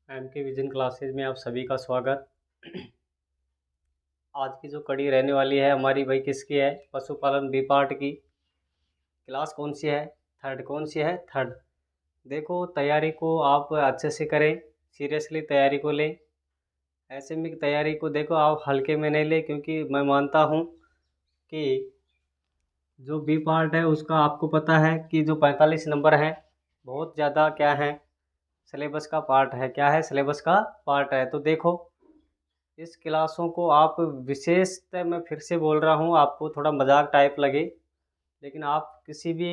M के vision classes में आप सभी का स्वागत। आज की जो कड़ी रहने वाली है हमारी भाई किसकी है? पशुपालन बी पार्ट की। क्लास कौन सी है? थर्ड। कौन सी है? थर्ड। देखो, तैयारी को आप अच्छे से करें, सीरियसली तैयारी को लें। ऐसे में तैयारी को देखो आप हल्के में नहीं लें, क्योंकि मैं मानता हूँ कि जो बी पार्ट है उसका आपको पता है कि जो 45 नंबर हैं बहुत ज़्यादा क्या है, सिलेबस का पार्ट है। क्या है? सिलेबस का पार्ट है। तो देखो, इस क्लासों को आप विशेषतः, मैं फिर से बोल रहा हूँ, आपको थोड़ा मजाक टाइप लगे, लेकिन आप किसी भी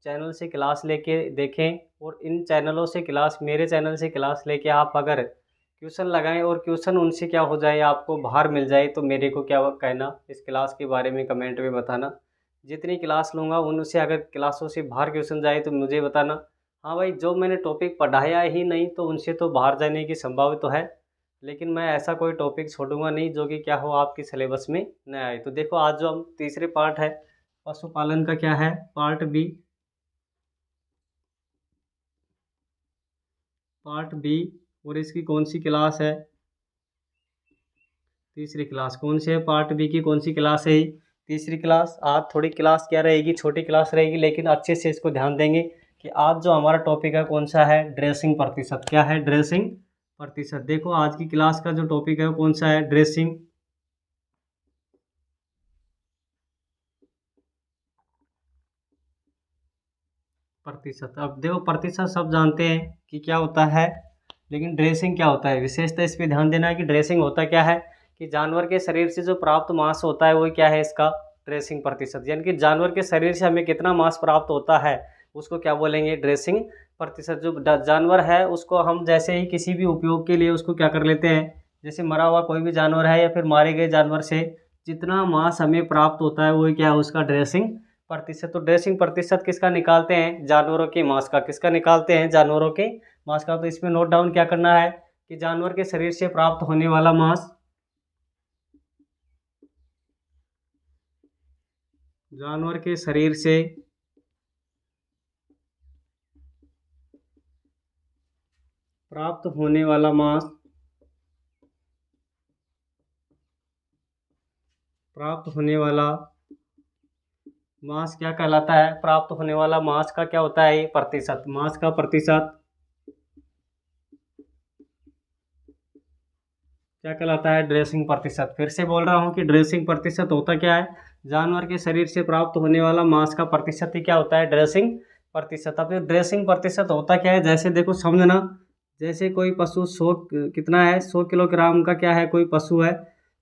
चैनल से क्लास लेके देखें और इन चैनलों से क्लास, मेरे चैनल से क्लास लेके आप अगर क्वेश्चन लगाएं और क्वेश्चन उनसे क्या हो जाए, आपको बाहर मिल जाए, तो मेरे को क्या कहना इस क्लास के बारे में कमेंट में बताना। जितनी क्लास लूँगा उनसे अगर क्लासों से बाहर क्वेश्चन जाए तो मुझे बताना। हाँ भाई, जो मैंने टॉपिक पढ़ाया ही नहीं तो उनसे तो बाहर जाने की संभावना तो है, लेकिन मैं ऐसा कोई टॉपिक छोड़ूंगा नहीं जो कि क्या हो आपकी सिलेबस में न आए। तो देखो, आज जो हम तीसरे पार्ट है पशुपालन का, क्या है? Part B. Part B. और इसकी कौन सी क्लास है? तीसरी क्लास। कौन सी है? पार्ट बी की कौन सी क्लास है? तीसरी क्लास। आज थोड़ी क्लास क्या रहेगी, छोटी क्लास रहेगी, लेकिन अच्छे से इसको ध्यान देंगे कि आज जो हमारा टॉपिक है कौन सा है? ड्रेसिंग प्रतिशत। क्या है? ड्रेसिंग प्रतिशत। देखो, आज की क्लास का जो टॉपिक है वो कौन सा है? ड्रेसिंग प्रतिशत। अब देखो, प्रतिशत सब जानते हैं कि क्या होता है, लेकिन ड्रेसिंग क्या होता है? विशेषतः इस पर ध्यान देना है कि ड्रेसिंग होता क्या है, कि जानवर के शरीर से जो प्राप्त मांस होता है वो क्या है इसका? ड्रेसिंग प्रतिशत। यानी कि जानवर के शरीर से हमें कितना मांस प्राप्त होता है उसको क्या बोलेंगे? ड्रेसिंग प्रतिशत। जो जानवर है उसको हम जैसे ही किसी भी उपयोग के लिए उसको क्या कर लेते हैं, जैसे मरा हुआ कोई भी जानवर है या फिर मारे गए जानवर से जितना मांस हमें प्राप्त होता है वो क्या है? उसका ड्रेसिंग प्रतिशत। तो ड्रेसिंग प्रतिशत किसका निकालते हैं? जानवरों के मांस का। किसका निकालते हैं? जानवरों के मांस का। तो इसमें नोट डाउन क्या करना है कि जानवर के शरीर से प्राप्त होने वाला मांस, जानवर के शरीर से प्राप्त होने वाला मांस, प्राप्त होने वाला मांस क्या कहलाता है? प्राप्त होने वाला मांस का क्या होता है? ये प्रतिशत। मांस का प्रतिशत क्या कहलाता है? ड्रेसिंग प्रतिशत। फिर से बोल रहा हूँ कि ड्रेसिंग प्रतिशत होता क्या है? जानवर के शरीर से प्राप्त होने वाला मांस का प्रतिशत ही क्या होता है? ड्रेसिंग प्रतिशत। अब ये ड्रेसिंग प्रतिशत होता क्या है? जैसे देखो, समझना, जैसे कोई पशु 100 कितना है, 100 किलोग्राम का क्या है, कोई पशु है,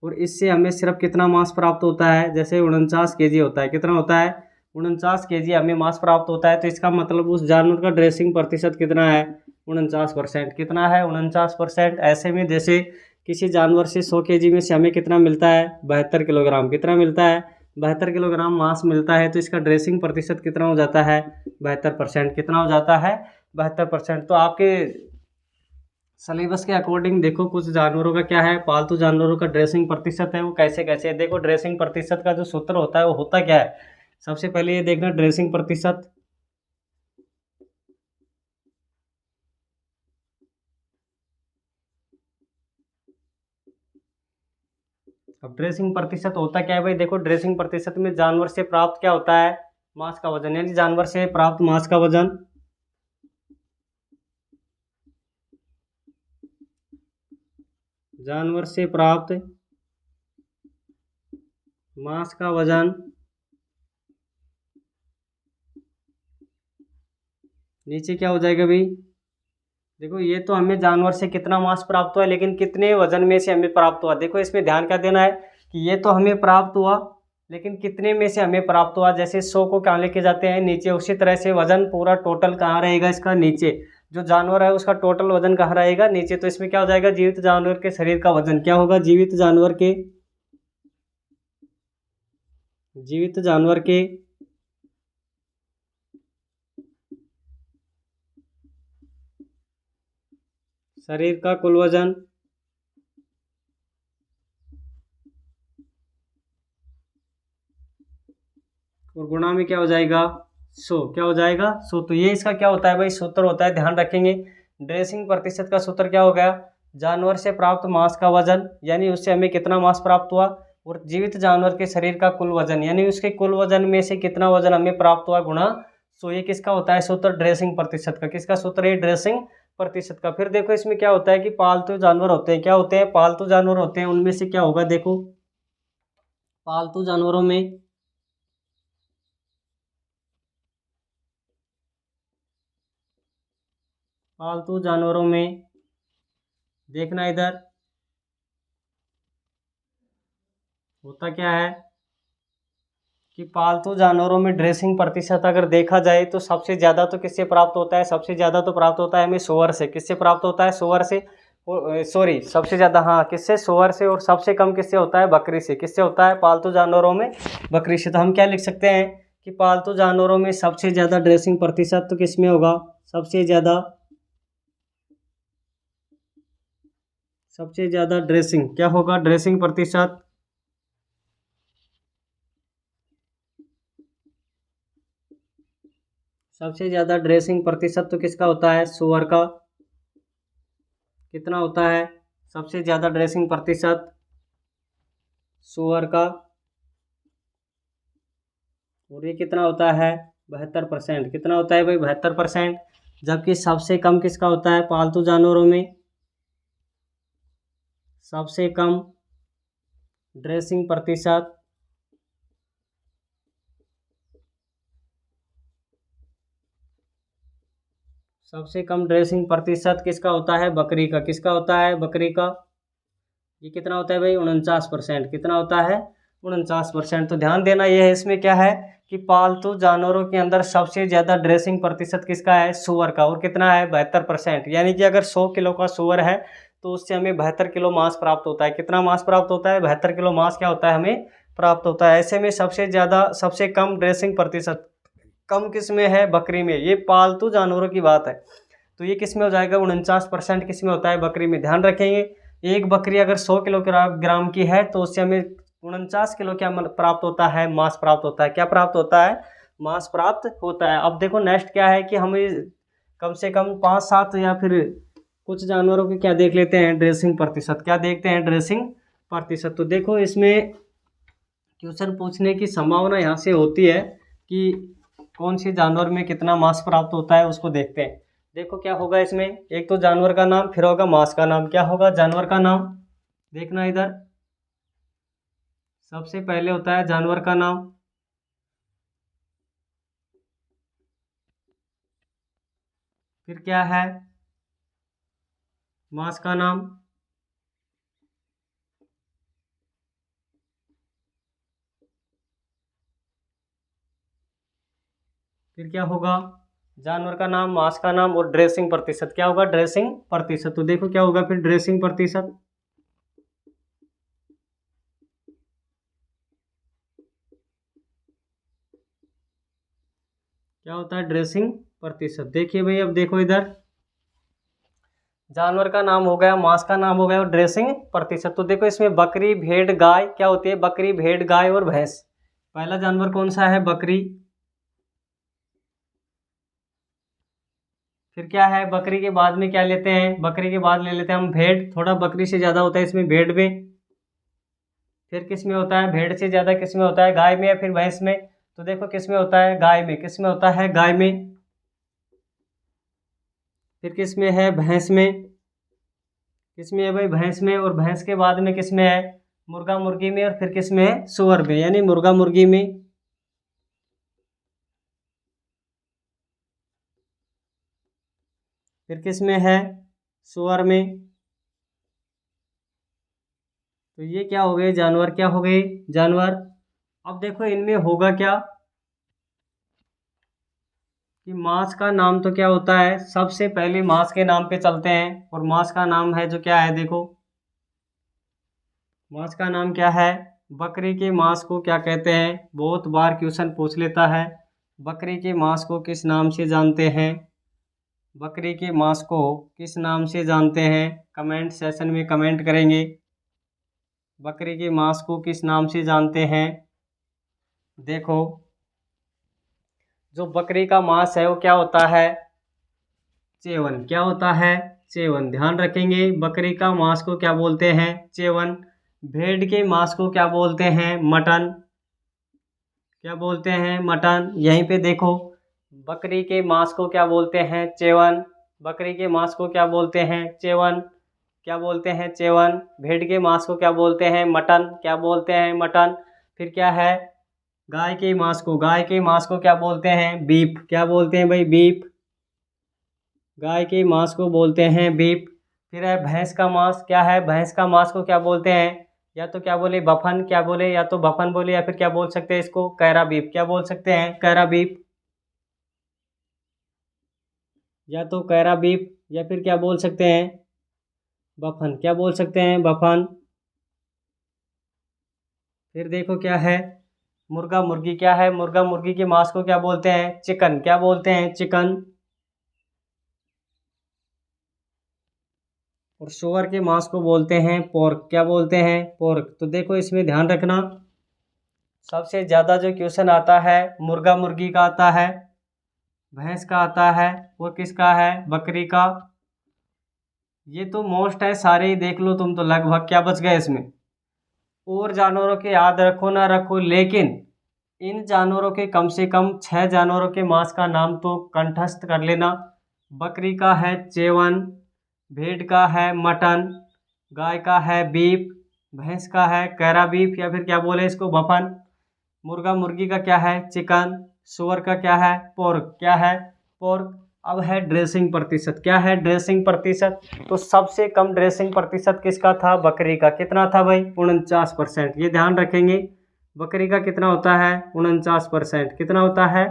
और इससे हमें सिर्फ कितना मांस प्राप्त होता है? जैसे 49 kg होता है। कितना होता है? 49 kg हमें मांस प्राप्त होता है। तो इसका मतलब उस जानवर का ड्रेसिंग प्रतिशत कितना है? 49%। कितना है? 49%। ऐसे में जैसे किसी जानवर से 100 kg में से हमें कितना मिलता है? 72 किलोग्राम। कितना मिलता है? 72 किलोग्राम मांस मिलता है। तो इसका ड्रेसिंग प्रतिशत कितना हो जाता है? 72%। कितना हो जाता है? 72%। तो आपके सिलेबस के अकॉर्डिंग देखो, कुछ जानवरों का क्या है, पालतू जानवरों का ड्रेसिंग प्रतिशत है वो कैसे कैसे है। देखो, ड्रेसिंग प्रतिशत का जो सूत्र होता है वो होता क्या है? सबसे पहले ये देखना, ड्रेसिंग प्रतिशत। अब ड्रेसिंग प्रतिशत होता क्या है भाई? देखो, ड्रेसिंग प्रतिशत में जानवर से प्राप्त क्या होता है? मांस का वजन। यानी जानवर से प्राप्त मांस का वजन, जानवर से प्राप्त मांस का वजन नीचे क्या हो जाएगा भाई? देखो, ये तो हमें जानवर से कितना मांस प्राप्त हुआ है, लेकिन कितने वजन में से हमें प्राप्त हुआ। देखो, इसमें ध्यान क्या देना है कि ये तो हमें प्राप्त हुआ, लेकिन कितने में से हमें प्राप्त हुआ। जैसे 100 को कहाँ लेके जाते हैं? नीचे। उसी तरह से वजन पूरा टोटल कहाँ रहेगा इसका? नीचे। जो जानवर है उसका टोटल वजन कहाँ रहेगा? नीचे। तो इसमें क्या हो जाएगा? जीवित जानवर के शरीर का वजन क्या होगा? जीवित जानवर के शरीर का कुल वजन और गुणा में क्या हो जाएगा? 100। क्या हो जाएगा? 100। तो ये इसका क्या होता है भाई? सूत्र होता है, ध्यान रखेंगे। ड्रेसिंग प्रतिशत का सूत्र क्या हो गया, जानवर से प्राप्त मांस का वजन, यानी उससे हमें कितना मांस प्राप्त हुआ, और जीवित जानवर के शरीर का कुल वजन, यानी उसके कुल वजन में से कितना वजन हमें प्राप्त हुआ, गुणा 100। ये किसका होता है सूत्र, ड्रेसिंग प्रतिशत का। किसका सूत्र है, ड्रेसिंग प्रतिशत का। फिर देखो इसमें क्या होता है कि पालतू जानवर होते हैं, क्या होते हैं, पालतू जानवर होते हैं, उनमें से क्या होगा, देखो पालतू जानवरों में देखना इधर होता क्या है कि पालतू जानवरों में ड्रेसिंग प्रतिशत अगर देखा जाए तो सबसे ज़्यादा तो किससे प्राप्त होता है, सबसे ज़्यादा तो प्राप्त होता है हमें सूअर से। किससे प्राप्त होता है, सूअर से, सॉरी सबसे ज़्यादा, हाँ किससे, सूअर से। और सबसे कम किससे होता है, बकरी से। किससे होता है, पालतू जानवरों में बकरी से। तो हम क्या लिख सकते हैं कि पालतू जानवरों में सबसे ज़्यादा ड्रेसिंग प्रतिशत तो किस में होगा, सबसे ज़्यादा ड्रेसिंग क्या होगा, ड्रेसिंग प्रतिशत सबसे ज़्यादा ड्रेसिंग प्रतिशत तो किसका होता है, सूअर का। कितना होता है सबसे ज़्यादा ड्रेसिंग प्रतिशत, सूअर का। और ये कितना होता है, 72%। कितना होता है भाई, 72%। जबकि सबसे कम किसका होता है, पालतू जानवरों में सबसे कम ड्रेसिंग प्रतिशत सबसे कम ड्रेसिंग प्रतिशत किसका होता है, बकरी का। किसका होता है, बकरी का। ये कितना होता है भाई, 49%। कितना होता है, 49%। तो ध्यान देना ये है, इसमें क्या है कि पालतू जानवरों के अंदर सबसे ज़्यादा ड्रेसिंग प्रतिशत किसका है, सूअर का। और कितना है, 72%। यानी कि अगर 100 किलो का सूअर है तो उससे हमें 72 किलो मांस प्राप्त होता है। कितना मांस प्राप्त होता है, 72 किलो मांस क्या होता है, हमें प्राप्त होता है। ऐसे में सबसे ज़्यादा, सबसे कम ड्रेसिंग प्रतिशत कम किस में है, बकरी में। ये पालतू जानवरों की बात है। तो ये किस में हो जाएगा, 49% किस में होता है, बकरी में। ध्यान रखेंगे, एक बकरी अगर 100 किलोग्राम की है तो उससे हमें 49 किलो क्या प्राप्त होता है, मांस प्राप्त होता है। क्या प्राप्त होता है, मांस प्राप्त होता है। अब देखो नेक्स्ट क्या है कि हमें कम से कम 5-7 या फिर कुछ जानवरों के क्या देख लेते हैं, ड्रेसिंग प्रतिशत। क्या देखते हैं, ड्रेसिंग प्रतिशत। तो देखो इसमें क्वेश्चन पूछने की संभावना यहाँ से होती है कि कौन से जानवर में कितना मांस प्राप्त होता है, उसको देखते हैं। देखो क्या होगा इसमें, एक तो जानवर का नाम, फिर होगा मांस का नाम। क्या होगा, जानवर का नाम, देखना इधर सबसे पहले होता है जानवर का नाम, फिर क्या है, मांस का नाम, फिर क्या होगा, जानवर का नाम, मांस का नाम और ड्रेसिंग प्रतिशत। क्या होगा, ड्रेसिंग प्रतिशत। तो देखो क्या होगा फिर, ड्रेसिंग प्रतिशत क्या होता है, ड्रेसिंग प्रतिशत। देखिए भाई, अब देखो इधर जानवर का नाम हो गया, मांस का नाम हो गया और ड्रेसिंग प्रतिशत। तो देखो इसमें बकरी, भेड़, गाय क्या होती है, बकरी, भेड़, गाय और भैंस। पहला जानवर कौन सा है, बकरी। फिर क्या है, बकरी के बाद में क्या लेते हैं, बकरी के बाद ले लेते हैं हम भेड़। थोड़ा बकरी से ज़्यादा होता है इसमें भेड़ में। फिर किस में होता है, भेड़ से ज़्यादा किस में होता है, गाय में या फिर भैंस में। तो देखो किस में होता है, गाय में। किस में होता है, गाय में। फिर किस में है, भैंस में। किस में है भाई, भैंस में। और भैंस के बाद में किस में है, मुर्गा मुर्गी में। और फिर किस में है, सुअर में, यानी मुर्गा मुर्गी में। फिर किस में है, सुअर में। तो ये क्या हो गए, जानवर। क्या हो गए, जानवर। अब देखो इनमें होगा क्या कि मांस का नाम तो क्या होता है, सबसे पहले मांस के नाम पे चलते हैं। और मांस का नाम है जो क्या है, देखो मांस का नाम क्या है, बकरी के मांस को क्या कहते हैं। बहुत बार क्वेश्चन पूछ लेता है, बकरी के मांस को किस नाम से जानते हैं, बकरी के मांस को किस नाम से जानते हैं। कमेंट सेशन में कमेंट करेंगे, बकरी के मांस को किस नाम से जानते हैं। देखो जो बकरी का मांस है वो क्या होता है, चेवन। क्या होता है? चेवन। ध्यान रखेंगे, बकरी का मांस को क्या बोलते हैं? चेवन। भेड़ के मांस को क्या बोलते हैं? मटन। क्या बोलते हैं? मटन। यहीं पे देखो, बकरी के मांस को क्या बोलते हैं? चेवन। बकरी के मांस को क्या बोलते हैं? चेवन। क्या बोलते हैं? चेवन। भेड़ के मांस को क्या बोलते हैं? मटन। क्या बोलते हैं? मटन। फिर क्या है? गाय के मांस को क्या बोलते हैं? बीफ। क्या बोलते हैं भाई? बीफ। गाय के मांस को बोलते हैं बीफ। फिर है भैंस का मांस। क्या है? भैंस का मांस को क्या बोलते हैं? या तो क्या बोले? बफन। क्या बोले? या तो बफन बोले, या फिर क्या बोल सकते हैं इसको? कैरा बीफ। क्या बोल सकते हैं? कैरा बीफ। या तो कैरा बीफ, या फिर क्या बोल सकते हैं? बफन। क्या बोल सकते हैं? बफन। फिर देखो क्या है? मुर्गा मुर्गी। क्या है? मुर्गा मुर्गी के मांस को क्या बोलते हैं? चिकन। क्या बोलते हैं? चिकन। और सुअर के मांस को बोलते हैं पोर्क। क्या बोलते हैं? पोर्क। तो देखो, इसमें ध्यान रखना, सबसे ज़्यादा जो क्वेश्चन आता है मुर्गा मुर्गी का आता है, भैंस का आता है, वो किसका है? बकरी का। ये तो मोस्ट है, सारे ही देख लो तुम तो लगभग। क्या बच गए इसमें? और जानवरों के याद रखो ना रखो, लेकिन इन जानवरों के कम से कम 6 जानवरों के मांस का नाम तो कंठस्थ कर लेना। बकरी का है चेवन, भेड़ का है मटन, गाय का है बीफ, भैंस का है कैरा बीफ, या फिर क्या बोले इसको? बफन। मुर्गा मुर्गी का क्या है? चिकन। सुअर का क्या है? पोर्क। क्या है? पोर्क। अब है ड्रेसिंग प्रतिशत। क्या है? ड्रेसिंग प्रतिशत। तो सबसे कम ड्रेसिंग प्रतिशत किसका था? बकरी का। कितना था भाई? 49%। ये ध्यान रखेंगे, बकरी का कितना होता है? 49%। कितना होता है?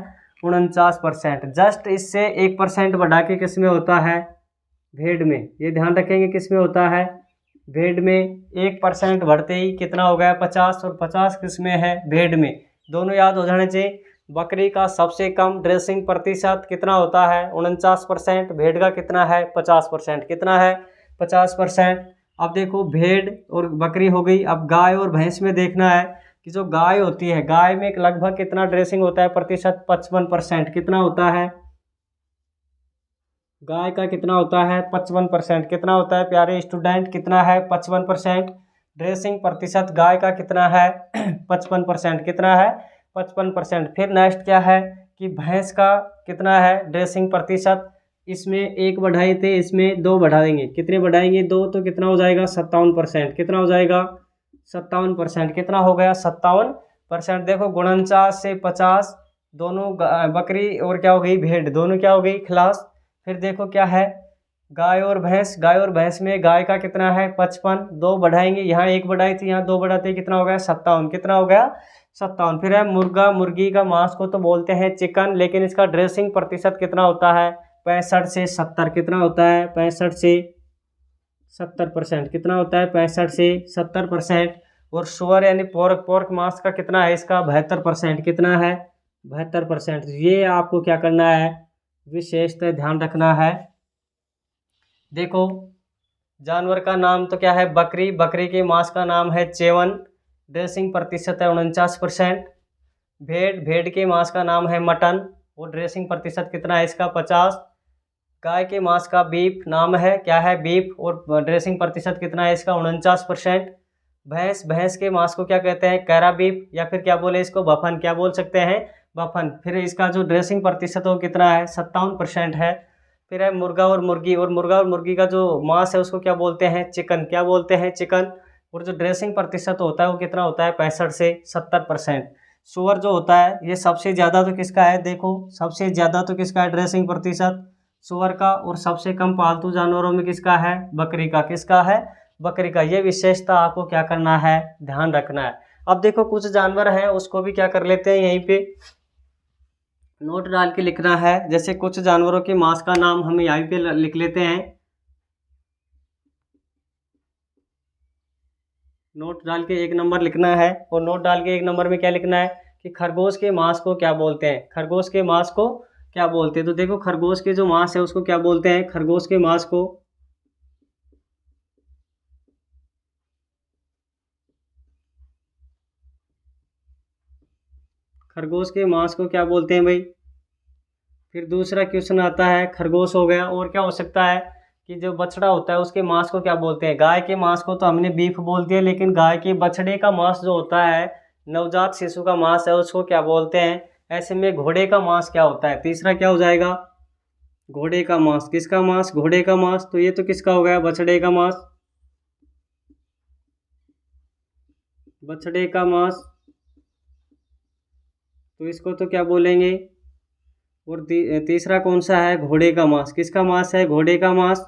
49%। जस्ट इससे 1% बढ़ा के किस में होता है? भेड़ में। ये ध्यान रखेंगे, किस में होता है? भेड़ में। 1% बढ़ते ही कितना हो गया? 50। और 50 किस में है? भेड़ में। दोनों याद हो जाने चाहिए। बकरी का सबसे कम ड्रेसिंग प्रतिशत कितना होता है? 49%। भेड़ का कितना है? 50%। कितना है? 50%। अब देखो, भेड़ और बकरी हो गई। अब गाय और भैंस में देखना है कि जो गाय होती है, गाय में लगभग कितना ड्रेसिंग होता है प्रतिशत? 55%। कितना होता है? गाय का कितना होता है? 55%। कितना होता है प्यारे स्टूडेंट? कितना है? 55%। ड्रेसिंग प्रतिशत गाय का कितना है? 55%। कितना है? 55%। फिर नेक्स्ट क्या है कि भैंस का कितना है ड्रेसिंग प्रतिशत? इसमें 1 बढ़ाए थे, इसमें 2 बढ़ा देंगे। कितने बढ़ाएंगे? 2, तो कितना हो जाएगा? 57%। कितना हो जाएगा? 57%। कितना हो गया? 57%। देखो, 49 से 50, दोनों बकरी और क्या हो गई? भेड़। दोनों क्या हो गई? खिलास। फिर देखो क्या है? गाय और भैंस। गाय और भैंस में गाय का कितना है? 55। 2 बढ़ाएंगे, यहाँ 1 बढ़ाई थी, यहाँ 2 बढ़ाते, कितना हो गया? 57। कितना हो गया? 57। फिर है मुर्गा मुर्गी का मांस को तो बोलते हैं चिकन, लेकिन इसका ड्रेसिंग प्रतिशत कितना होता है? 65 से 70। कितना होता है? 65 से 70%। कितना होता है? 65 से 70%। और सुअर यानी पोर्क, पोर्क मांस का कितना है? इसका 72%। कितना है? 72%। ये आपको क्या करना है? विशेषतः ध्यान रखना है। देखो, जानवर का नाम तो क्या है? बकरी। बकरी के मांस का नाम है चेवन, ड्रेसिंग प्रतिशत है 49%। भेड़, भेड़ के मांस का नाम है मटन, वो ड्रेसिंग प्रतिशत कितना है इसका? 50। गाय के मांस का बीफ नाम है, क्या है? बीफ, और ड्रेसिंग प्रतिशत कितना है इसका? 49%। भैंस, भैंस के मांस को क्या कहते हैं? कैरा बीफ, या फिर क्या बोले इसको? बफन। क्या बोल सकते हैं? बफन। फिर इसका जो ड्रेसिंग प्रतिशत हो कितना है? 57% है। फिर है मुर्गा और मुर्गी, और मुर्गा और मुर्गी का जो मांस है उसको क्या बोलते हैं? चिकन। क्या बोलते हैं? चिकन। और जो ड्रेसिंग प्रतिशत होता है वो कितना होता है? 65 से 70%। सुअर जो होता है, ये सबसे ज़्यादा तो किसका है? देखो, सबसे ज़्यादा तो किसका है ड्रेसिंग प्रतिशत? सुअर का। और सबसे कम पालतू जानवरों में किसका है? बकरी का। किसका है? बकरी का। ये विशेषता आपको क्या करना है? ध्यान रखना है। अब देखो, कुछ जानवर हैं उसको भी क्या कर लेते हैं, यहीं पे नोट डाल के लिखना है। जैसे कुछ जानवरों के मांस का नाम हम यहीं पे लिख लेते हैं। नोट डाल के 1 नंबर लिखना है। और नोट डाल के 1 नंबर में क्या लिखना है कि खरगोश के मांस को क्या बोलते हैं? खरगोश के मांस को क्या बोलते हैं? तो देखो, खरगोश के जो मांस है उसको क्या बोलते हैं? खरगोश के मांस को खरगोश के मांस को क्या बोलते हैं भाई? फिर दूसरा क्वेश्चन आता है, खरगोश हो गया। और क्या हो सकता है कि जो बछड़ा होता है उसके मांस को क्या बोलते हैं? गाय के मांस को तो हमने बीफ बोल दिया, लेकिन गाय के बछड़े का मांस जो होता है, नवजात शिशु का मांस है, उसको क्या बोलते हैं? ऐसे में घोड़े का मांस क्या होता है? तीसरा क्या हो जाएगा? घोड़े का मांस। किसका मांस? घोड़े का मांस। तो ये तो किसका हो गया? बछड़े का मांस। बछड़े का मांस, तो इसको तो क्या बोलेंगे? और तीसरा कौन सा है? घोड़े का मांस। किसका मांस है? घोड़े का मांस।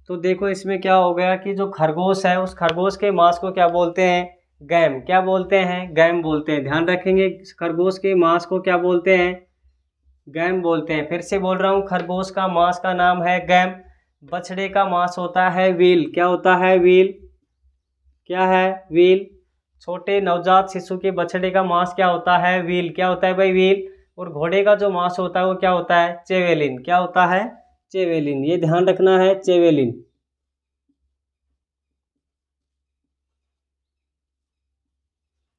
तो देखो इसमें क्या हो गया कि जो खरगोश है, उस खरगोश के मांस को क्या बोलते हैं? गैम। क्या बोलते हैं? गैम बोलते हैं। ध्यान रखेंगे, खरगोश के मांस को क्या बोलते हैं? गैम बोलते हैं। फिर से बोल रहा हूँ, खरगोश का मांस का नाम है गैम। बछड़े का मांस होता है व्हील। क्या होता है? व्हील। क्या है? व्हील। छोटे नवजात शिशु के बछड़े का मांस क्या होता है? व्हील। क्या होता है भाई? व्हील। और घोड़े का जो मांस होता है वो क्या होता है? चेवेलिन। क्या होता है? चेवेलिन। ये ध्यान रखना है, चेवेलिन।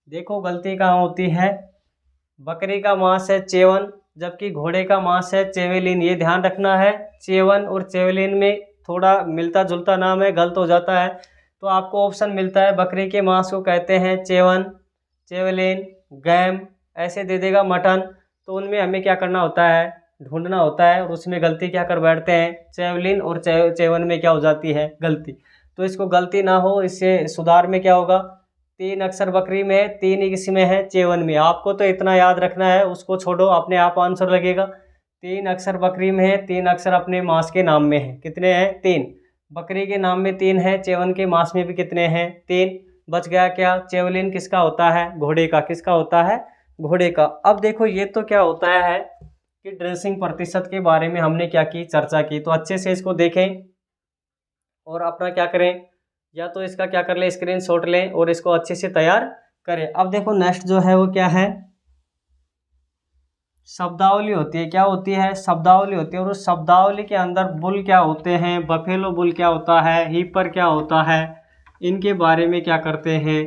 देखो गलती कहाँ होती है, बकरी का मांस है चेवन, जबकि घोड़े का मांस है चेवेलिन। ये ध्यान रखना है, चेवन और चेवेलिन में थोड़ा मिलता जुलता नाम है, गलत हो जाता है। तो आपको ऑप्शन मिलता है, बकरी के मांस को कहते हैं चेवन, चेवेलिन, गैम, ऐसे दे देगा मटन। तो उनमें हमें क्या करना होता है? ढूंढना होता है। और उसमें गलती क्या कर बैठते हैं? चेवलिन और चेवन में क्या हो जाती है? गलती। तो इसको गलती ना हो, इससे सुधार में क्या होगा? 3 अक्षर बकरी में है, 3 इसमें है चेवन में। आपको तो इतना याद रखना है, उसको छोड़ो, अपने आप आंसर लगेगा। 3 अक्षर बकरी में है, 3 अक्षर अपने मांस के नाम में है। कितने हैं? 3। बकरी के नाम में 3 है, चेवन के मांस में भी कितने हैं? 3। बच गया क्या? चेवलिन किसका होता है? घोड़े का। किसका होता है? घोड़े का। अब देखो ये तो क्या होता है कि ड्रेसिंग प्रतिशत के बारे में हमने क्या की? चर्चा की। तो अच्छे से इसको देखें और अपना क्या करें, या तो इसका क्या कर लें, स्क्रीनशॉट लें और इसको अच्छे से तैयार करें। अब देखो नेक्स्ट जो है वो क्या है? शब्दावली होती है। क्या होती है? शब्दावली होती है। और उस शब्दावली के अंदर बुल क्या होते हैं, बफेलो बुल क्या होता है, हीपर क्या होता है, इनके बारे में क्या करते हैं?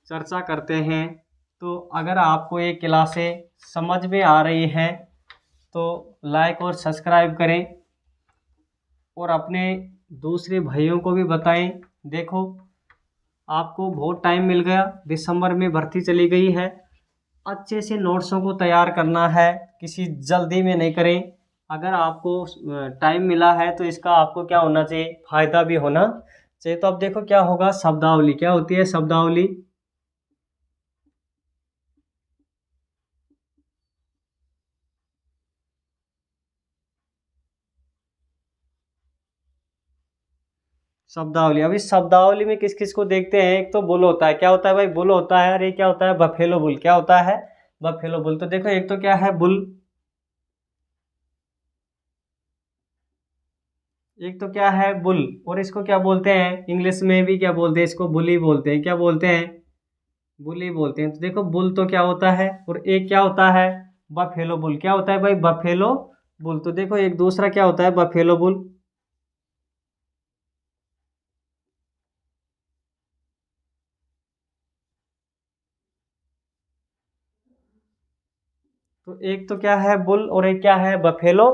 चर्चा करते हैं। तो अगर आपको ये क्लासें समझ में आ रही हैं तो लाइक और सब्सक्राइब करें और अपने दूसरे भाइयों को भी बताएं। देखो आपको बहुत टाइम मिल गया, दिसंबर में भर्ती चली गई है, अच्छे से नोट्सों को तैयार करना है, किसी जल्दी में नहीं करें। अगर आपको टाइम मिला है तो इसका आपको क्या होना चाहिए? फ़ायदा भी होना चाहिए। तो अब देखो क्या होगा, शब्दावली क्या होती है? शब्दावली शब्दावली। अभी शब्दावली में किस किस को देखते हैं? एक तो बुल होता है। क्या होता है भाई? बुल होता है। अरे क्या होता है? Buffalo bull. क्या होता है? Buffalo bull. तो देखो एक तो क्या है? बुल। एक तो क्या है? बुल। और इसको क्या बोलते हैं? इंग्लिश में भी क्या बोलते हैं? इसको बुली बोलते हैं। क्या बोलते हैं? बुली बोलते हैं। तो देखो बुल तो क्या होता है, और एक क्या होता है? Buffalo bull. क्या होता है भाई? Buffalo bull. तो देखो एक दूसरा क्या होता है? Buffalo bull. तो एक तो क्या है? बुल, और एक क्या है? Buffalo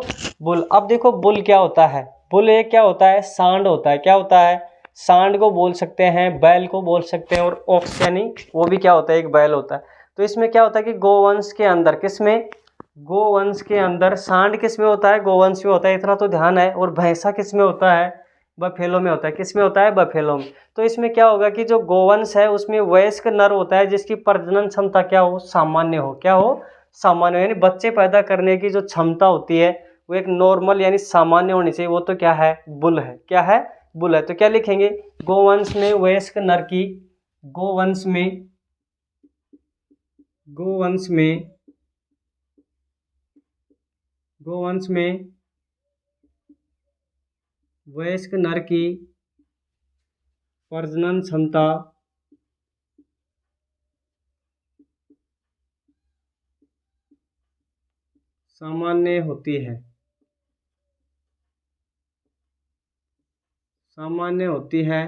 bull. अब देखो बुल क्या होता है? बुल एक क्या होता है? सांड होता है। क्या होता है? सांड को बोल सकते हैं, बैल को बोल सकते हैं, और ऑक्स यानी वो भी क्या होता है? एक बैल होता है। तो इसमें क्या होता है कि गोवंश के अंदर, किसमें? गोवंश के अंदर सांड किसमें होता है? गोवंश में होता है, इतना तो ध्यान है। और भैंसा किसमें होता है? बफेलो में होता है। किसमें होता है? बफेलो में। तो इसमें क्या होगा कि जो गोवंश है उसमें वयस्क नर होता है, जिसकी प्रजनन क्षमता क्या हो? सामान्य हो। क्या हो? सामान्य, यानी बच्चे पैदा करने की जो क्षमता होती है वो एक नॉर्मल यानी सामान्य होनी चाहिए। वो तो क्या है? बुल है। क्या है? बुल है। तो क्या लिखेंगे? गोवंश में वयस्क नर की, गोवंश में, गोवंश में, गोवंश में वयस्क नर की प्रजनन क्षमता सामान्य होती है, सामान्य होती है।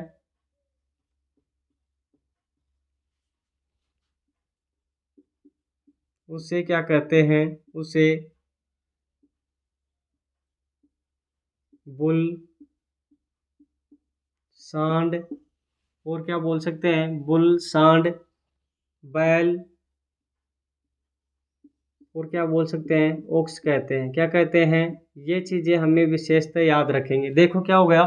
उसे क्या कहते हैं, उसे बुल, सांड, और क्या बोल सकते हैं, बुल, सांड, बैल, और क्या बोल सकते हैं, ओक्स कहते हैं। क्या कहते हैं, ये चीज़ें हमें विशेषता याद रखेंगे। देखो क्या हो गया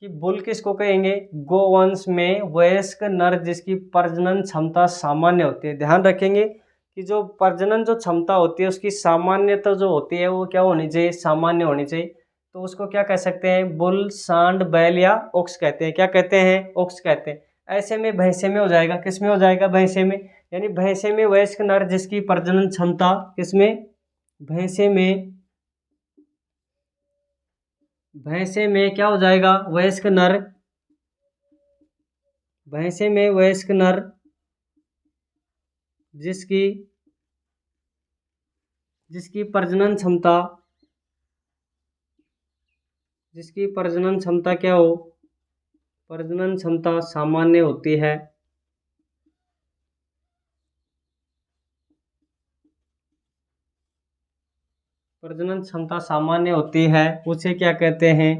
कि बुल किसको कहेंगे, गोवंश में वयस्क नर जिसकी प्रजनन क्षमता सामान्य होती है। ध्यान रखेंगे कि जो प्रजनन जो क्षमता होती है उसकी सामान्यता जो होती है वो क्या होनी चाहिए, सामान्य होनी चाहिए। तो उसको क्या कह सकते हैं, बुल, सांड, बैल या ओक्स कहते हैं। क्या कहते हैं, ओक्स कहते हैं। ऐसे में भैंसे में हो जाएगा, किस में हो जाएगा, भैंसे में। यानी भैंसे में वयस्क नर जिसकी प्रजनन क्षमता, किसमें, भैंसे में, भैंसे में क्या हो जाएगा, वयस्क नर, भैंसे में वयस्क नर जिसकी जिसकी प्रजनन क्षमता, जिसकी प्रजनन क्षमता क्या हो, प्रजनन क्षमता सामान्य होती है। प्रजनन क्षमता सामान्य होती है, उसे क्या कहते हैं,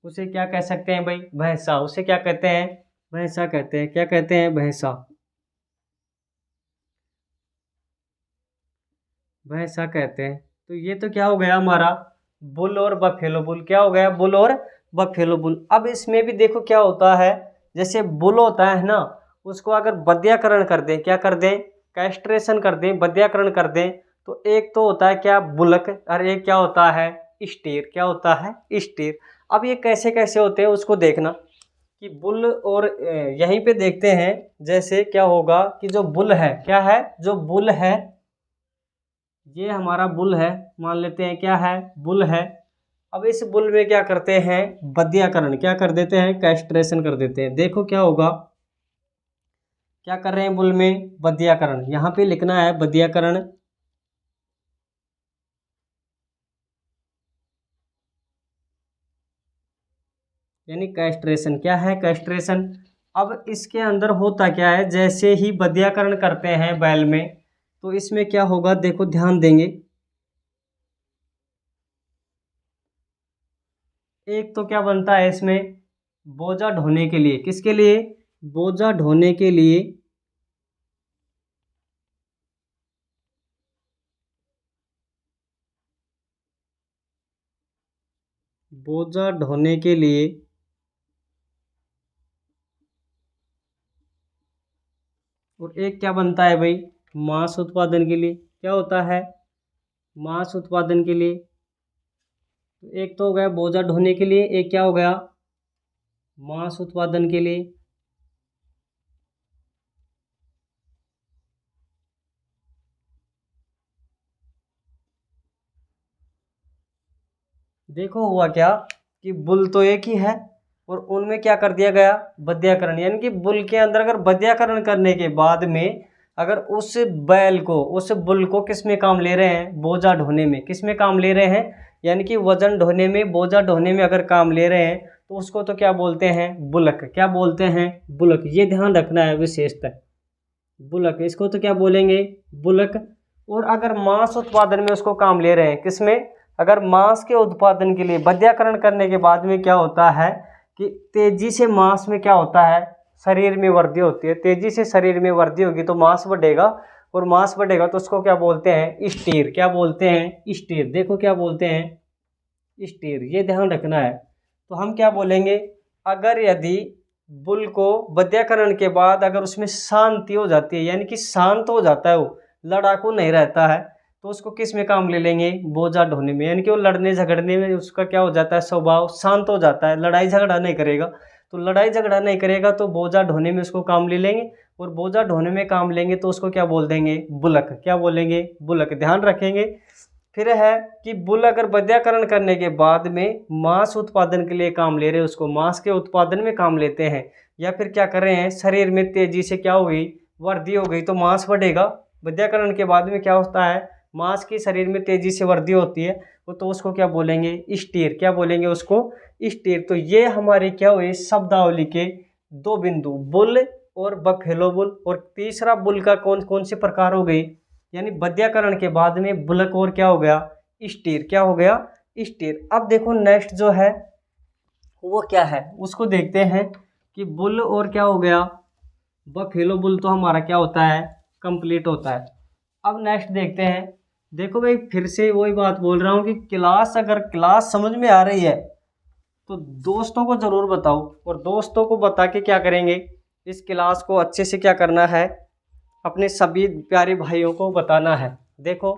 उसे क्या कह सकते हैं भाई, भैंसा। उसे क्या कहते हैं, भैंसा कहते हैं। क्या कहते हैं, भैंसा, भैंसा कहते हैं। तो ये तो क्या हो गया हमारा, बुल और बफेलो बुल। क्या हो गया, बुल और बफेलो बुल। अब इसमें भी देखो क्या होता है, जैसे बुल होता है ना, उसको अगर बध्याकरण कर दें, क्या कर दें, कैस्ट्रेशन कर दें, बध्याकरण कर दें, तो एक तो होता है क्या, बुलक, और एक क्या होता है, स्टीर। क्या होता है, स्टीर। अब ये कैसे कैसे होते हैं उसको देखना कि बुल और यहीं पे देखते हैं। जैसे क्या होगा कि जो बुल है, क्या है, जो बुल है, ये हमारा बुल है, मान लेते हैं क्या है, बुल है। अब इस बुल में क्या करते हैं, बध्याकरण, क्या कर देते हैं, कैस्ट्रेशन कर देते हैं। देखो क्या होगा, क्या कर रहे हैं बुल में, बध्याकरण। यहाँ पे लिखना है बध्याकरण, यानी कैस्ट्रेशन। क्या है, कैस्ट्रेशन। अब इसके अंदर होता क्या है, जैसे ही बध्याकरण करते हैं बैल में, तो इसमें क्या होगा, देखो ध्यान देंगे। एक तो क्या बनता है इसमें, बोझा ढोने के लिए, किसके लिए, बोझा ढोने के लिए, बोझा ढोने के लिए, और एक क्या बनता है भाई, मांस उत्पादन के लिए। क्या होता है, मांस उत्पादन के लिए। तो एक तो हो गया बोझा ढोने के लिए, एक क्या हो गया, मांस उत्पादन के लिए। देखो हुआ क्या कि बुल तो एक ही है, और उनमें क्या कर दिया गया, बध्याकरण। यानी कि बुल के अंदर अगर बध्याकरण करने के बाद में अगर उस बैल को, उस बुल को किस में काम ले रहे हैं, बोझा ढोने में, किस में काम ले रहे हैं, यानी कि वजन ढोने में, बोझा ढोने में अगर काम ले रहे हैं, तो उसको तो क्या बोलते हैं, बुलक। क्या बोलते हैं, बुलक। ये ध्यान रखना है विशेषता, बुलक, इसको तो क्या बोलेंगे, बुलक। और अगर मांस उत्पादन में उसको काम ले रहे हैं, किसमें, अगर मांस के उत्पादन के लिए बध्याकरण करने के बाद में क्या होता है कि तेजी से मांस में क्या होता है, शरीर में वृद्धि होती है। तेजी से शरीर में वृद्धि होगी तो मांस बढ़ेगा, और मांस बढ़ेगा तो उसको क्या बोलते हैं, स्टीर। क्या बोलते हैं, स्टीर। देखो क्या बोलते हैं, स्टीर। ये ध्यान रखना है। तो हम क्या बोलेंगे, अगर यदि बुल को वध्याकरण के बाद अगर उसमें शांति हो जाती है, यानी कि शांत हो जाता है, वो लड़ाकू नहीं रहता है, तो उसको किस में काम ले लेंगे, बोझा ढोने में। यानी कि वो लड़ने झगड़ने में उसका क्या हो जाता है, स्वभाव शांत हो जाता है, लड़ाई झगड़ा नहीं करेगा। तो लड़ाई झगड़ा नहीं करेगा तो बोझा ढोने में उसको काम ले लेंगे, और बोझा ढोने में काम लेंगे तो उसको क्या बोल देंगे, बुलक। क्या बोलेंगे, बुलक। ध्यान रखेंगे। फिर है कि बुल अगर बध्याकरण करने के बाद में मांस उत्पादन के लिए काम ले रहे हैं, उसको मांस के उत्पादन में काम लेते हैं, या फिर क्या कर रहे हैं, शरीर में तेजी से क्या हो गई, वृद्धि हो गई तो मांस बढ़ेगा। बध्याकरण के बाद में क्या होता है, मांस की शरीर में तेजी से वृद्धि होती है, वो तो उसको क्या बोलेंगे, स्टीर। क्या बोलेंगे उसको, स्टीर। तो ये हमारे क्या हुए, शब्दावली के दो बिंदु, बुल और बफेलो बुल। और तीसरा बुल का कौन कौन से प्रकार हो गए, यानी बद्याकरण के बाद में बुलक और क्या हो गया, स्टीर, क्या हो गया, स्टीर। अब देखो नेक्स्ट जो है वो क्या है, उसको देखते हैं कि बुल और क्या हो गया, बफेलो बुल तो हमारा क्या होता है, कंप्लीट होता है। अब नेक्स्ट देखते हैं। देखो भाई फिर से वही बात बोल रहा हूँ कि क्लास, अगर क्लास समझ में आ रही है तो दोस्तों को ज़रूर बताओ, और दोस्तों को बता के क्या करेंगे, इस क्लास को अच्छे से क्या करना है, अपने सभी प्यारे भाइयों को बताना है। देखो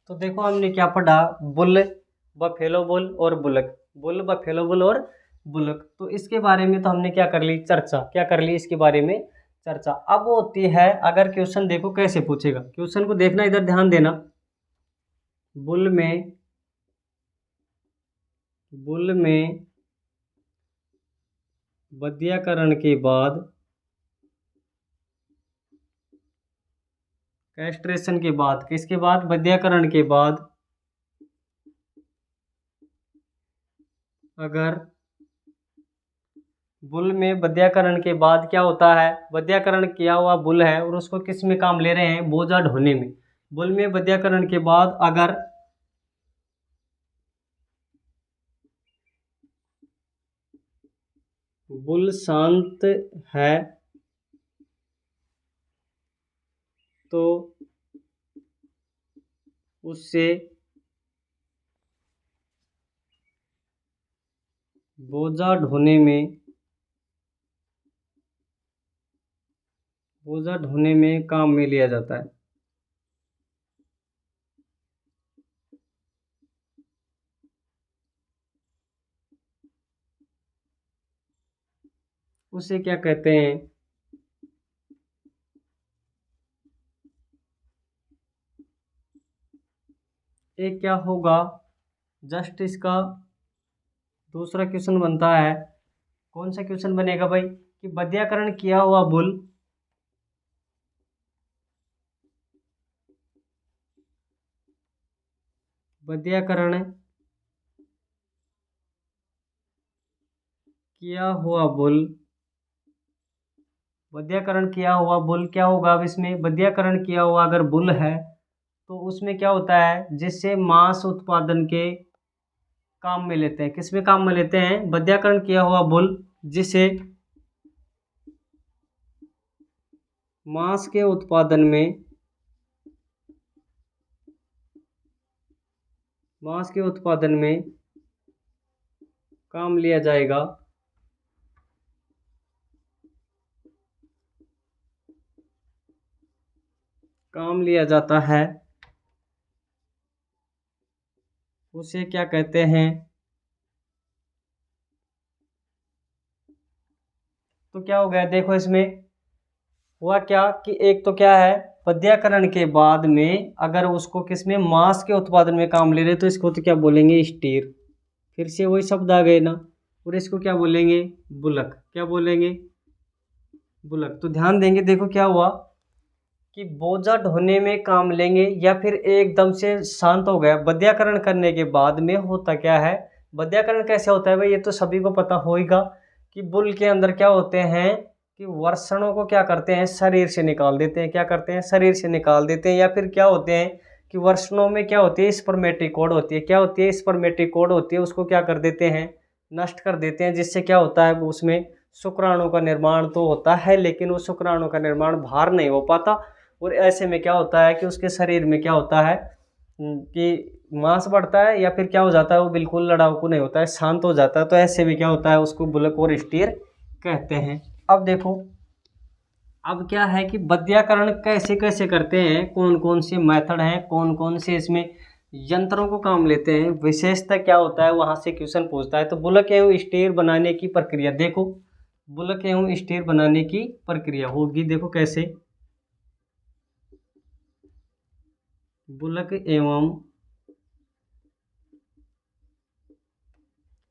तो देखो हमने क्या पढ़ा, बुल, बफेलो बुल और बुलक, बुल बफेलो बुल और बुलक। तो इसके बारे में तो हमने क्या कर ली, चर्चा, क्या कर ली इसके बारे में, चर्चा। अब वो होती है अगर क्वेश्चन, देखो कैसे पूछेगा, क्वेश्चन को देखना, इधर ध्यान देना। बुल में, बुल में बद्याकरण के बाद, कैस्ट्रेशन के बाद, किसके बाद, बद्याकरण के बाद अगर बुल में बद्याकरण के बाद क्या होता है, बद्याकरण किया हुआ बुल है और उसको किस में काम ले रहे हैं, बोझा ढोने में। बुल में बद्याकरण के बाद अगर बुल शांत है तो उससे बोझा ढोने में, बोझा ढोने में काम में लिया जाता है। उसे क्या कहते हैं, एक क्या होगा, जस्ट इसका दूसरा क्वेश्चन बनता है। कौन सा क्वेश्चन बनेगा भाई, कि बद्याकरण किया हुआ बुल, बद्याकरण किया हुआ बुल, बद्याकरण किया हुआ बुल क्या होगा, अब इसमें बद्याकरण किया हुआ अगर बुल है तो उसमें क्या होता है, जिससे मांस उत्पादन के काम में लेते हैं, किसमें काम में लेते हैं, बद्याकरण किया हुआ बुल जिसे मांस के उत्पादन में, मांस के उत्पादन में काम लिया जाएगा, काम लिया जाता है, उसे क्या कहते हैं। तो क्या हो गया, देखो इसमें हुआ क्या कि एक तो क्या है, पद्याकरण के बाद में अगर उसको किसमें, मांस के उत्पादन में काम ले रहे तो इसको तो क्या बोलेंगे, स्टीर। फिर से वही शब्द आ गए ना, और इसको क्या बोलेंगे, बुलक, क्या बोलेंगे, बुलक। तो ध्यान देंगे, देखो क्या हुआ कि बोझा ढोने में काम लेंगे, या फिर एकदम से शांत हो गया। बद्याकरण करने के बाद में होता क्या है, बद्याकरण कैसे होता है भाई, ये तो सभी को पता होगा कि बुल के अंदर क्या होते हैं, कि वर्षणों को क्या करते हैं, शरीर से निकाल देते हैं, क्या करते हैं, शरीर से निकाल देते हैं। या फिर क्या होते हैं कि वर्षणों में क्या होती है, स्पर्मेटिकोड होती है, क्या होती है, स्पर्मेटिकोड होती है, उसको क्या कर देते हैं, नष्ट कर देते हैं। जिससे क्या होता है, उसमें शुक्राणु का निर्माण तो होता है, लेकिन वो शुक्राणु का निर्माण बाहर नहीं हो पाता। और ऐसे में क्या होता है कि उसके शरीर में क्या होता है, कि मांस बढ़ता है, या फिर क्या हो जाता है, वो बिल्कुल लड़ाकू नहीं होता है, शांत हो जाता है। तो ऐसे में क्या होता है, उसको बुलक और स्टीर कहते हैं। अब देखो, अब क्या है कि बद्याकरण कैसे कैसे करते हैं, कौन कौन से मेथड हैं, कौन कौन से इसमें यंत्रों को काम लेते हैं, विशेषता क्या होता है, वहाँ से क्वेश्चन पूछता है। तो बुलक एवं स्टीर बनाने की प्रक्रिया देखो, बुलक एवं स्टीर बनाने की प्रक्रिया होगी, देखो कैसे, बुलक एवं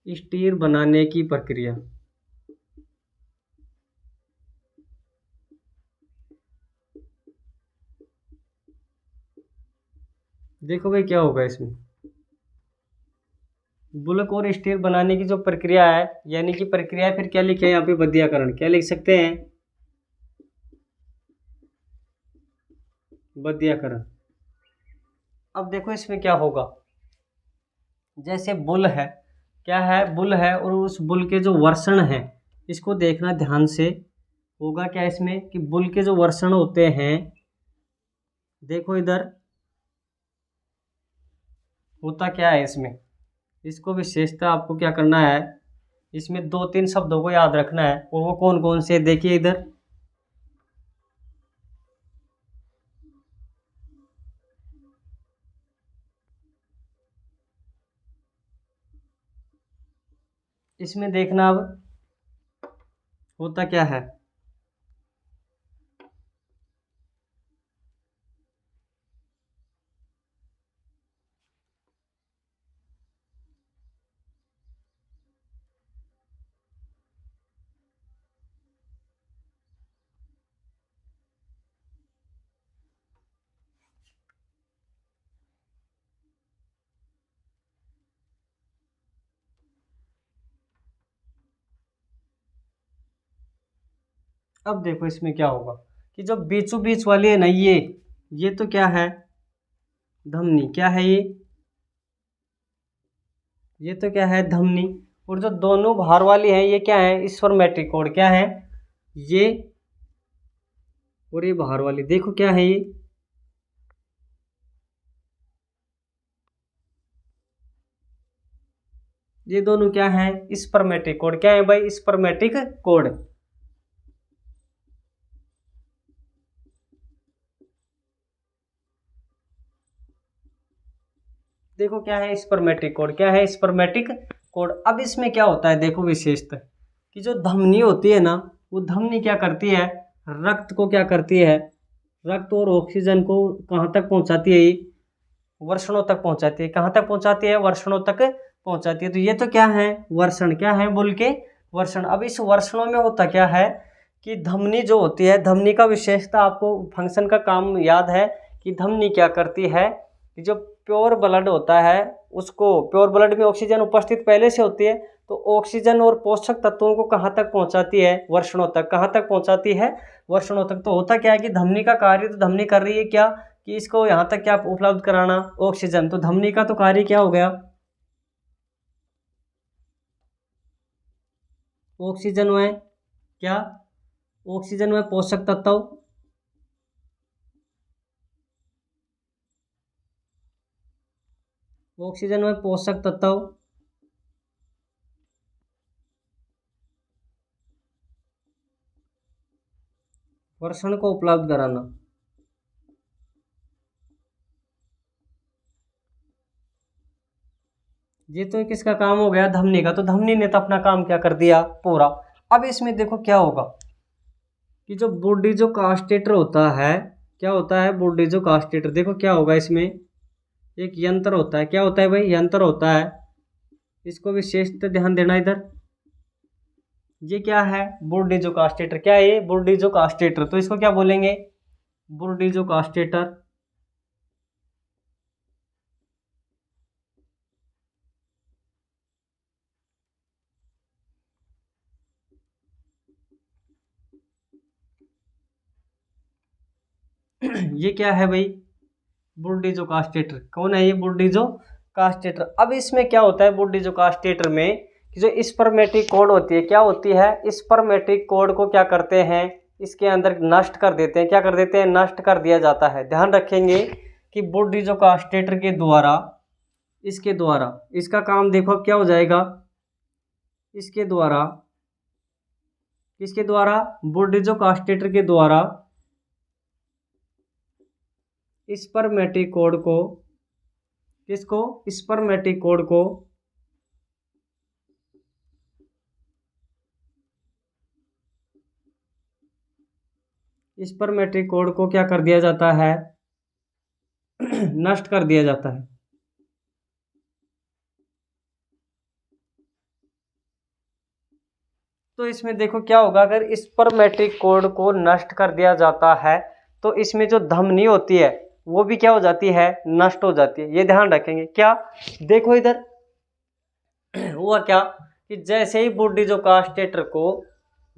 स्टीर बनाने की प्रक्रिया। देखो भाई क्या होगा इसमें, बुलक और स्टील बनाने की जो प्रक्रिया है, यानी कि प्रक्रिया है, फिर क्या लिखे हैं यहाँ पे बध्यकरण, क्या लिख सकते हैं, बध्यकरण। अब देखो इसमें क्या होगा, जैसे बुल है, क्या है, बुल है, और उस बुल के जो वर्षण है, इसको देखना ध्यान से। होगा क्या इसमें कि बुल के जो वर्षण होते हैं, देखो इधर होता क्या है इसमें, इसको विशेषता आपको क्या करना है, इसमें 2-3 शब्दों को याद रखना है, और वो कौन कौन से, देखिए इधर, इसमें देखना अब होता क्या है। अब देखो इसमें क्या होगा कि जो बीचों बीच वाली है ना, ये तो क्या है, धमनी, क्या है ये तो क्या है, धमनी। और जो दोनों बाहर वाली है ये क्या है, स्पर्मेटिकोड, क्या है ये, और ये बाहर वाली देखो क्या है ये दोनों क्या है, स्पर्मेटिक कोड, क्या है भाई, स्पर्मेटिक कोड। देखो क्या है स्पर्मेटिक कोड, क्या है स्पर्मेटिक कोड। अब इसमें क्या होता है, देखो विशेषता कि जो धमनी होती है ना, वो धमनी क्या करती है, रक्त को क्या करती है, रक्त और ऑक्सीजन को कहाँ तक पहुँचाती है, ये वर्षणों तक पहुँचाती है, कहाँ तक पहुँचाती है, वर्षणों तक पहुँचाती है। तो ये तो क्या है, वर्षण, क्या है, बोल के वर्षण। अब इस वर्षणों में होता क्या है कि धमनी जो होती है, धमनी का विशेषता आपको फंक्शन का काम याद है कि धमनी क्या करती है कि जो प्योर ब्लड होता है उसको, प्योर ब्लड में ऑक्सीजन उपस्थित पहले से होती है, तो ऑक्सीजन और पोषक तत्वों को कहाँ तक पहुँचाती है, वर्षणों तक, कहाँ तक पहुँचाती है, वर्षणों तक। तो होता क्या है कि धमनी का कार्य, तो धमनी कर रही है क्या कि इसको यहाँ तक क्या उपलब्ध कराना, ऑक्सीजन। तो धमनी का तो कार्य क्या हो गया, ऑक्सीजन में क्या, ऑक्सीजन में पोषक तत्व, ऑक्सीजन में पोषक तत्व, वर्षण को उपलब्ध कराना। ये तो किसका काम हो गया, धमनी का। तो धमनी ने तो अपना काम क्या कर दिया, पूरा। अब इसमें देखो क्या होगा कि जो बॉडी जो कास्टेटर होता है, क्या होता है, बॉडी जो कास्टेटर, देखो क्या होगा इसमें, एक यंत्र होता है, क्या होता है भाई, यंत्र होता है। इसको विशेषता ध्यान देना इधर, ये क्या है, बॉडी जो कास्टेटर, क्या है ये, बॉडी जो कास्टेटर। तो इसको क्या बोलेंगे, बॉडी जो कास्टेटर। ये क्या है भाई, बुर्डिजो कास्टेटर, कौन है ये, बुर्डिजो कास्टेटर। अब इसमें क्या होता है बुर्डिजो कास्टेटर में कि जो स्पर्मेटिक कोड होती है, क्या होती है, स्पर्मेटिक कोड को क्या करते हैं, इसके अंदर नष्ट कर देते हैं, क्या कर देते हैं, नष्ट कर दिया जाता है। ध्यान रखेंगे कि बुर्डिजो कास्टेटर के द्वारा, इसके द्वारा, इसका काम देखो क्या हो जाएगा, इसके द्वारा, किसके द्वारा, बुर्डिजो कास्टेटर के द्वारा स्पर्मेटिक कोड को, किसको, स्पर्मेटिक कोड को स्पर्मेटिक कोड को क्या कर दिया जाता है, नष्ट कर दिया जाता है। तो इसमें देखो क्या होगा, अगर स्पर्मेटिक कोड को नष्ट कर दिया जाता है तो इसमें जो धमनी होती है वो भी क्या हो जाती है, नष्ट हो जाती है। ये ध्यान रखेंगे क्या, देखो इधर, हुआ क्या कि जैसे ही बॉडी जो कास्टेटर को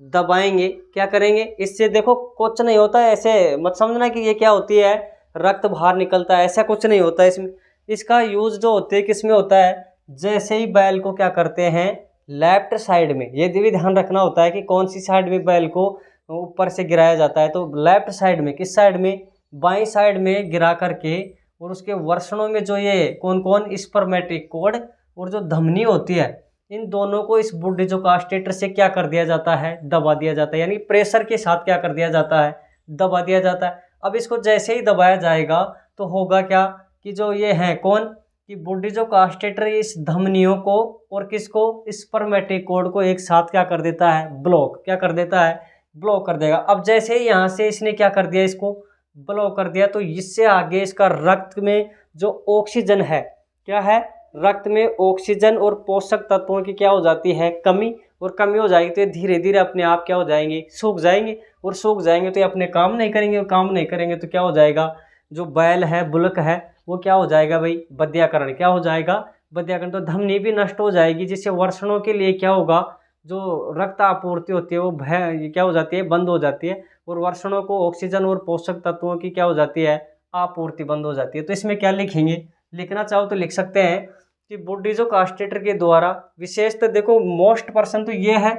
दबाएंगे, क्या करेंगे, इससे देखो कुछ नहीं होता है, ऐसे मत समझना कि ये क्या होती है रक्त बाहर निकलता है, ऐसा कुछ नहीं होता है इसमें। इसका यूज जो होते है किस में होता है, जैसे ही बैल को क्या करते हैं लेफ्ट साइड में, ये भी ध्यान रखना होता है कि कौन सी साइड में बैल को ऊपर से गिराया जाता है, तो लेफ्ट साइड में, किस साइड में, बाईं साइड में गिरा करके, और उसके वर्षणों में जो ये कौन कौन स्पर्मेटिक कोड और जो धमनी होती है, इन दोनों को इस बुड्ढे जो कास्टेटर से क्या कर दिया जाता है, दबा दिया जाता है, यानी प्रेशर के साथ क्या कर दिया जाता है, दबा दिया जाता है। अब इसको जैसे ही दबाया जाएगा तो होगा क्या कि जो ये है कौन, कि बुड्ढे जो कास्टेटर इस धमनियों को और किसको, स्पर्मेटिक कोड को एक साथ क्या कर देता है, ब्लॉक, क्या कर देता है, ब्लॉक कर देगा। अब जैसे ही यहाँ से इसने क्या कर दिया, इसको ब्लॉक कर दिया, तो इससे आगे इसका रक्त में जो ऑक्सीजन है, क्या है, रक्त में ऑक्सीजन और पोषक तत्वों की क्या हो जाती है, कमी, और कमी हो जाएगी तो ये धीरे धीरे अपने आप क्या हो जाएंगे, सूख जाएंगे, और सूख जाएंगे तो ये अपने काम नहीं करेंगे, और काम नहीं करेंगे तो क्या हो जाएगा, जो बैल है, बुलक है, वो क्या हो जाएगा भाई, बद्याकरण, क्या हो जाएगा, बद्याकरण, तो धमनी भी नष्ट हो जाएगी, जिससे वर्षणों के लिए क्या होगा, जो रक्त आपूर्ति होती है वो क्या हो जाती है, बंद हो जाती है, और वर्षणों को ऑक्सीजन और पोषक तत्वों की क्या हो जाती है, आपूर्ति बंद हो जाती है। तो इसमें क्या लिखेंगे, लिखना चाहो तो लिख सकते हैं कि बुड्ढीजो कास्टेटर के द्वारा विशेषतः देखो मोस्ट पर्सन तो ये है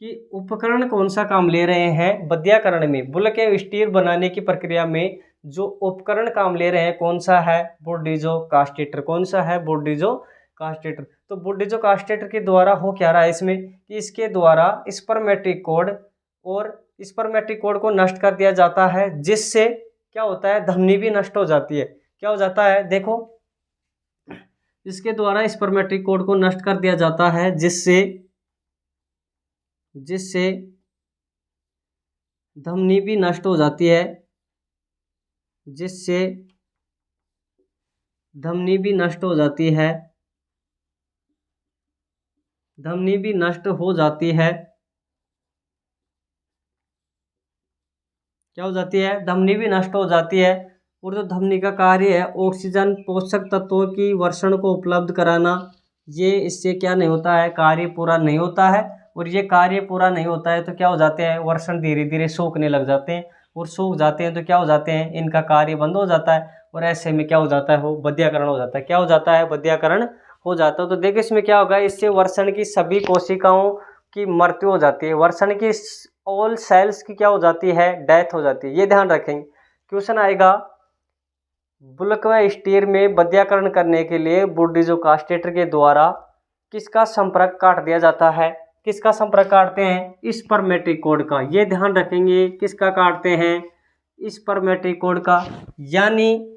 कि उपकरण कौन सा काम ले रहे हैं, बद्याकरण में, बुलक या स्टीर बनाने की प्रक्रिया में जो उपकरण काम ले रहे हैं कौन सा है, बुड्ढीजो कास्टेटर, कौन सा है, बुड्ढीजो कास्टेटर। तो बुड्ढीजो कास्टेटर के द्वारा हो क्या रहा है इसमें, कि इसके द्वारा स्पर्मेटिक कोड और स्पर्मेटिक कोड को नष्ट कर दिया जाता है, जिससे क्या होता है, धमनी भी नष्ट हो जाती है, क्या हो जाता है, देखो इसके द्वारा स्पर्मेटिक कोड को नष्ट कर दिया जाता है, जिससे जिससे धमनी भी नष्ट हो जाती है, जिससे धमनी भी नष्ट हो जाती है, धमनी भी नष्ट हो जाती है, क्या हो जाती है, धमनी भी नष्ट हो जाती है। और जो धमनी का कार्य है ऑक्सीजन पोषक तत्वों की वर्षण को उपलब्ध कराना, ये इससे क्या नहीं होता है, कार्य पूरा नहीं होता है, और ये कार्य पूरा नहीं होता है तो क्या हो जाते हैं, वर्षण धीरे धीरे सूखने लग जाते हैं, और सूख जाते हैं तो क्या हो जाते हैं, इनका कार्य बंद हो जाता है, और ऐसे में क्या हो जाता है, वो बद्याकरण हो जाता है, क्या हो जाता है, बद्याकरण हो जाता है। तो देखिए इसमें क्या होगा, इससे वर्षण की सभी कोशिकाओं की मृत्यु हो जाती है, वर्षण की ऑल सेल्स की क्या हो जाती है, डेथ हो जाती है, ये ध्यान रखेंगे। क्वेश्चन आएगा, बुलक व स्टीर में बद्याकरण करने के लिए बुड्ढीजो कास्टेटर के द्वारा किसका संपर्क काट दिया जाता है, किसका संपर्क काटते हैं, स्पर्मेटिक कोड का, ये ध्यान रखेंगे, किसका काटते हैं, स्पर्मेटिक कोड का। यानी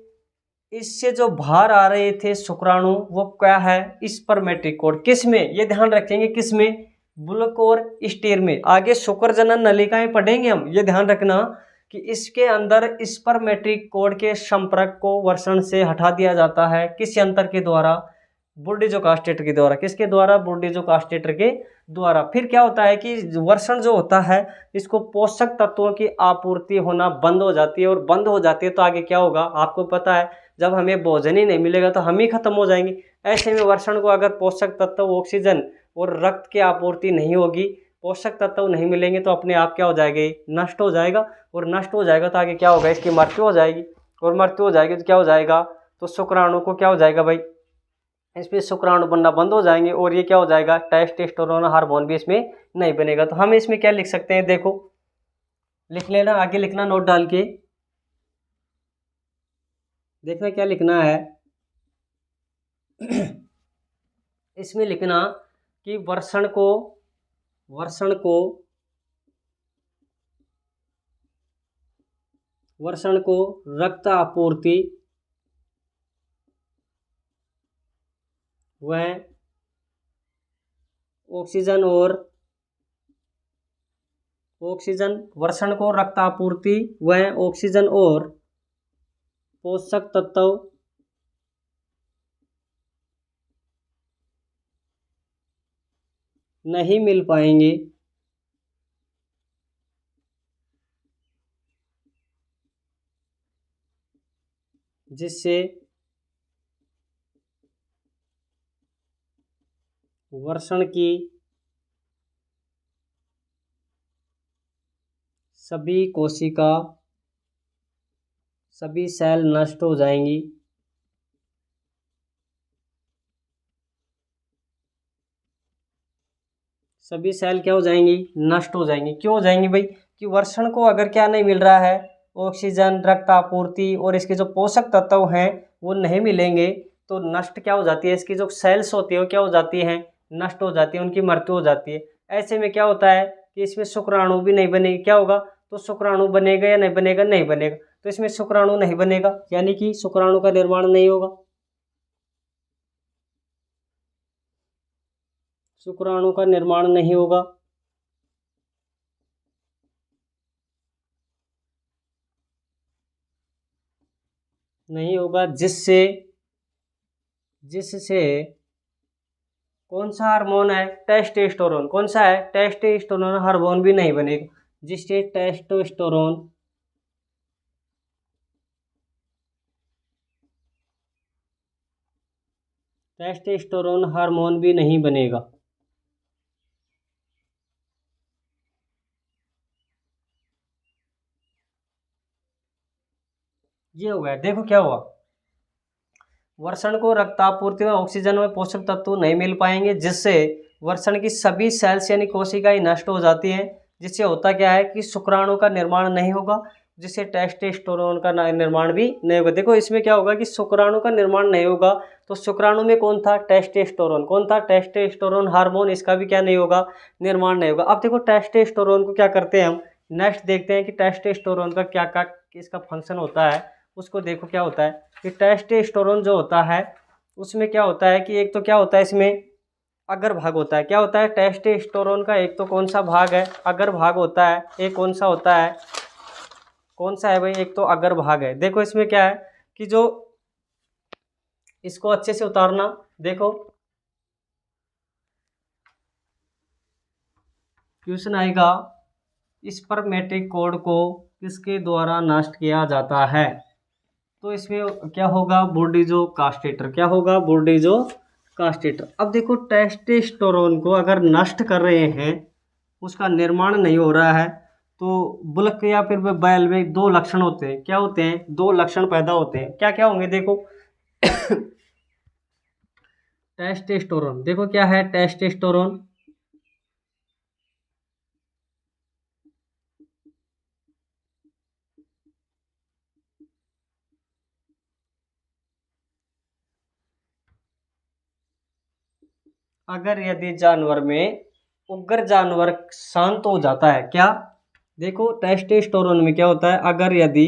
इससे जो बाहर आ रहे थे शुक्राणु वो क्या है, स्पर्मेटिक कोड, किस में, ये ध्यान रखेंगे, किस में, बुलक और स्टीर में। आगे शुक्र जनन नलिकाएं पढ़ेंगे हम, ये ध्यान रखना कि इसके अंदर स्पर्मेटिक कोड के संपर्क को वर्षण से हटा दिया जाता है, किस यंत्र के द्वारा, बुड्ढीजो कास्टेटर के द्वारा, किसके द्वारा, बुड्ढीजो कास्टेटर के द्वारा। फिर क्या होता है कि वर्षण जो होता है इसको पोषक तत्वों की आपूर्ति होना बंद हो जाती है, और बंद हो जाती है तो आगे क्या होगा आपको पता है, जब हमें भोजन ही नहीं मिलेगा तो हम ही खत्म हो जाएंगे। ऐसे में वर्षण को अगर पोषक तत्व ऑक्सीजन और रक्त की आपूर्ति नहीं होगी, पोषक तत्व नहीं मिलेंगे तो अपने आप क्या हो जाएगा, नष्ट हो जाएगा, और नष्ट हो जाएगा तो आगे क्या होगा, इसकी मृत्यु हो जाएगी, और मृत्यु हो जाएगी तो क्या हो जाएगा, तो शुक्राणु को क्या हो जाएगा भाई, इसमें शुक्राणु बनना बंद हो जाएंगे, और ये क्या हो जाएगा, टेस्टोस्टेरोन हार्मोन भी इसमें नहीं बनेगा। तो हम इसमें क्या लिख सकते हैं, देखो लिख लेना, आगे लिखना नोट डाल के, देखना क्या लिखना है इसमें लिखना कि वर्षण को रक्त आपूर्ति व वर्षण को रक्त आपूर्ति व ऑक्सीजन और पोषक तत्व नहीं मिल पाएंगे, जिससे वर्षण की सभी कोशिका, सभी सेल नष्ट हो जाएंगी। सभी सेल क्या हो जाएंगी? नष्ट हो जाएंगी। क्यों हो जाएंगी भाई? कि वर्षण को अगर क्या नहीं मिल रहा है, ऑक्सीजन, रक्त आपूर्ति और इसके जो पोषक तत्व हैं वो नहीं मिलेंगे, तो नष्ट क्या हो जाती है, इसकी जो सेल्स होती है वो क्या हो जाती हैं? नष्ट हो जाती है, उनकी मृत्यु हो जाती है। ऐसे में क्या होता है कि इसमें शुक्राणु भी नहीं बनेगी। क्या होगा? तो शुक्राणु बनेगा या नहीं बनेगा? नहीं बनेगा। तो इसमें शुक्राणु नहीं बनेगा, यानी कि शुक्राणु का निर्माण नहीं होगा। शुक्राणु का निर्माण नहीं होगा। नहीं होगा, जिससे जिससे कौन सा हार्मोन है? टेस्टोस्टेरोन। कौन सा है? टेस्टोस्टेरोन हार्मोन भी नहीं बनेगा, जिससे टेस्टोस्टेरोन हार्मोन भी नहीं बनेगा। ये हो गया। देखो क्या हुआ, वर्षण को रक्तापूर्ति में ऑक्सीजन में पोषक तत्व नहीं मिल पाएंगे, जिससे वर्षण की सभी सेल्स यानी कोशिकाएं नष्ट हो जाती हैं। जिससे होता क्या है कि शुक्राणु का निर्माण नहीं होगा, जिससे टेस्टोस्टेरोन का निर्माण भी नहीं होगा। देखो इसमें क्या होगा कि शुक्राणु का निर्माण नहीं होगा, तो शुक्राणु में कौन था? टेस्टोस्टेरोन। कौन था? Testosterone hormone. इसका भी क्या नहीं होगा? निर्माण नहीं होगा। अब देखो टेस्टोस्टेरोन को क्या करते हैं हम, नेक्स्ट देखते हैं कि टेस्टोस्टेरोन का क्या क्या इसका फंक्शन होता है। उसको देखो क्या होता है कि टेस्टोस्टेरोन जो होता है उसमें क्या होता है कि एक तो क्या होता है, इसमें अग्र भाग होता है। क्या होता है? टेस्टोस्टेरोन का एक तो कौन सा भाग है? अग्र भाग होता है। एक कौन सा होता है? कौन सा है भाई? एक तो अग्र भाग है। देखो इसमें क्या है कि जो इसको अच्छे से उतारना, देखो क्वेश्चन आएगा, स्पर्मेटिक कोड को किसके द्वारा नष्ट किया जाता है? तो इसमें क्या होगा? बॉडीजो कास्टेटर। क्या होगा? बॉडीजो कास्टेटर। अब देखो टेस्टोस्टेरोन को अगर नष्ट कर रहे हैं, उसका निर्माण नहीं हो रहा है, तो बुल्क या फिर बैल में दो लक्षण होते हैं। क्या होते हैं? दो लक्षण पैदा होते हैं। क्या क्या होंगे? देखो टेस्टोस्टेरोन, देखो क्या है टेस्टोस्टेरोन? अगर यदि जानवर में उग्र जानवर शांत हो जाता है, क्या? देखो टेस्टोस्टेरोन में क्या होता है, अगर यदि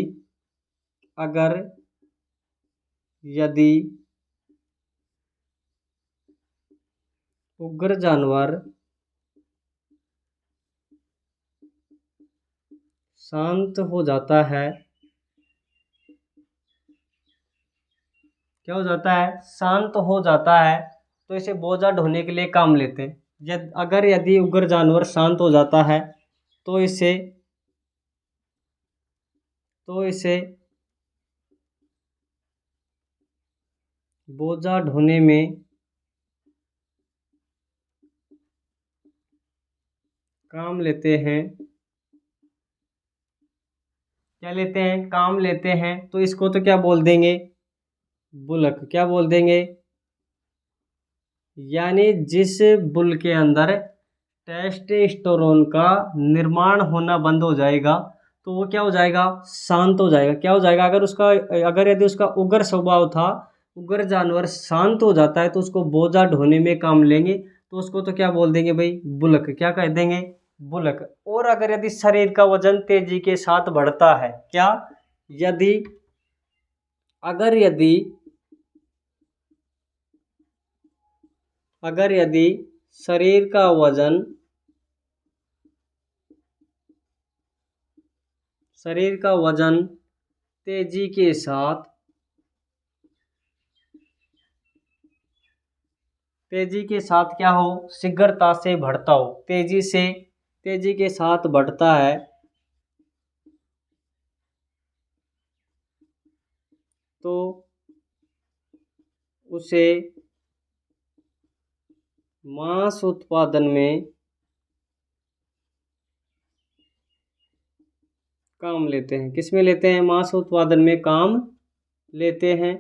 उग्र जानवर शांत हो जाता है, क्या हो जाता है? शांत हो जाता है, तो इसे बोझा ढोने के लिए काम लेते हैं। अगर यदि उग्र जानवर शांत हो जाता है, तो इसे बोझा ढोने में काम लेते हैं। क्या लेते हैं? काम लेते हैं। तो इसको तो क्या बोल देंगे? बुलक। क्या बोल देंगे? यानी जिस बुल के अंदर टेस्टोस्टेरोन का निर्माण होना बंद हो जाएगा, तो वो क्या हो जाएगा? शांत हो जाएगा। क्या हो जाएगा? अगर यदि उसका उग्र स्वभाव था, उग्र जानवर शांत हो जाता है, तो उसको बोझा ढोने में काम लेंगे, तो उसको तो क्या बोल देंगे भाई? बुलक। क्या कह देंगे? बुलक। और अगर यदि शरीर का वजन तेजी के साथ बढ़ता है, क्या? यदि अगर यदि अगर यदि शरीर का वजन शरीर का वजन तेजी के साथ क्या हो? शीघ्रता से बढ़ता हो, तेजी के साथ बढ़ता है, तो उसे मांस उत्पादन में काम लेते हैं। किस में लेते हैं? मांस उत्पादन में काम लेते हैं।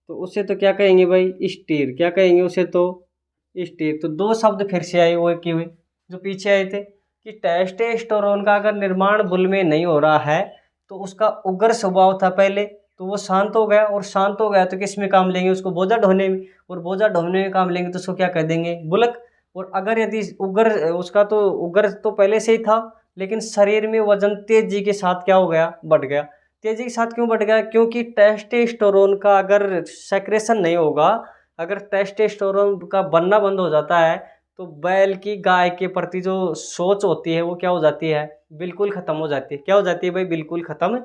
तो उसे तो क्या कहेंगे भाई? स्टीर। क्या कहेंगे उसे? तो स्टीर। तो दो शब्द फिर से आए हुए कि हुए जो पीछे आए थे कि टेस्टोस्टेरोन का अगर निर्माण बुल में नहीं हो रहा है तो उसका उग्र स्वभाव था पहले, तो वो शांत हो गया, और शांत हो गया तो किस में काम लेंगे? उसको बोझा ढोने में, और बोझा ढोने में काम लेंगे तो उसको क्या कह देंगे? बुलक। और अगर यदि उग्र उसका तो उग्र तो पहले से ही था, लेकिन शरीर में वजन तेजी के साथ क्या हो गया? बढ़ गया। तेजी के साथ क्यों बढ़ गया? क्योंकि टेस्टोस्टेरोन का अगर सेक्रेशन नहीं होगा, अगर टेस्टोस्टेरोन का बनना बंद हो जाता है तो बैल की गाय के प्रति जो सोच होती है वो क्या हो जाती है? बिल्कुल खत्म हो जाती है। क्या हो जाती है भाई? बिल्कुल खत्म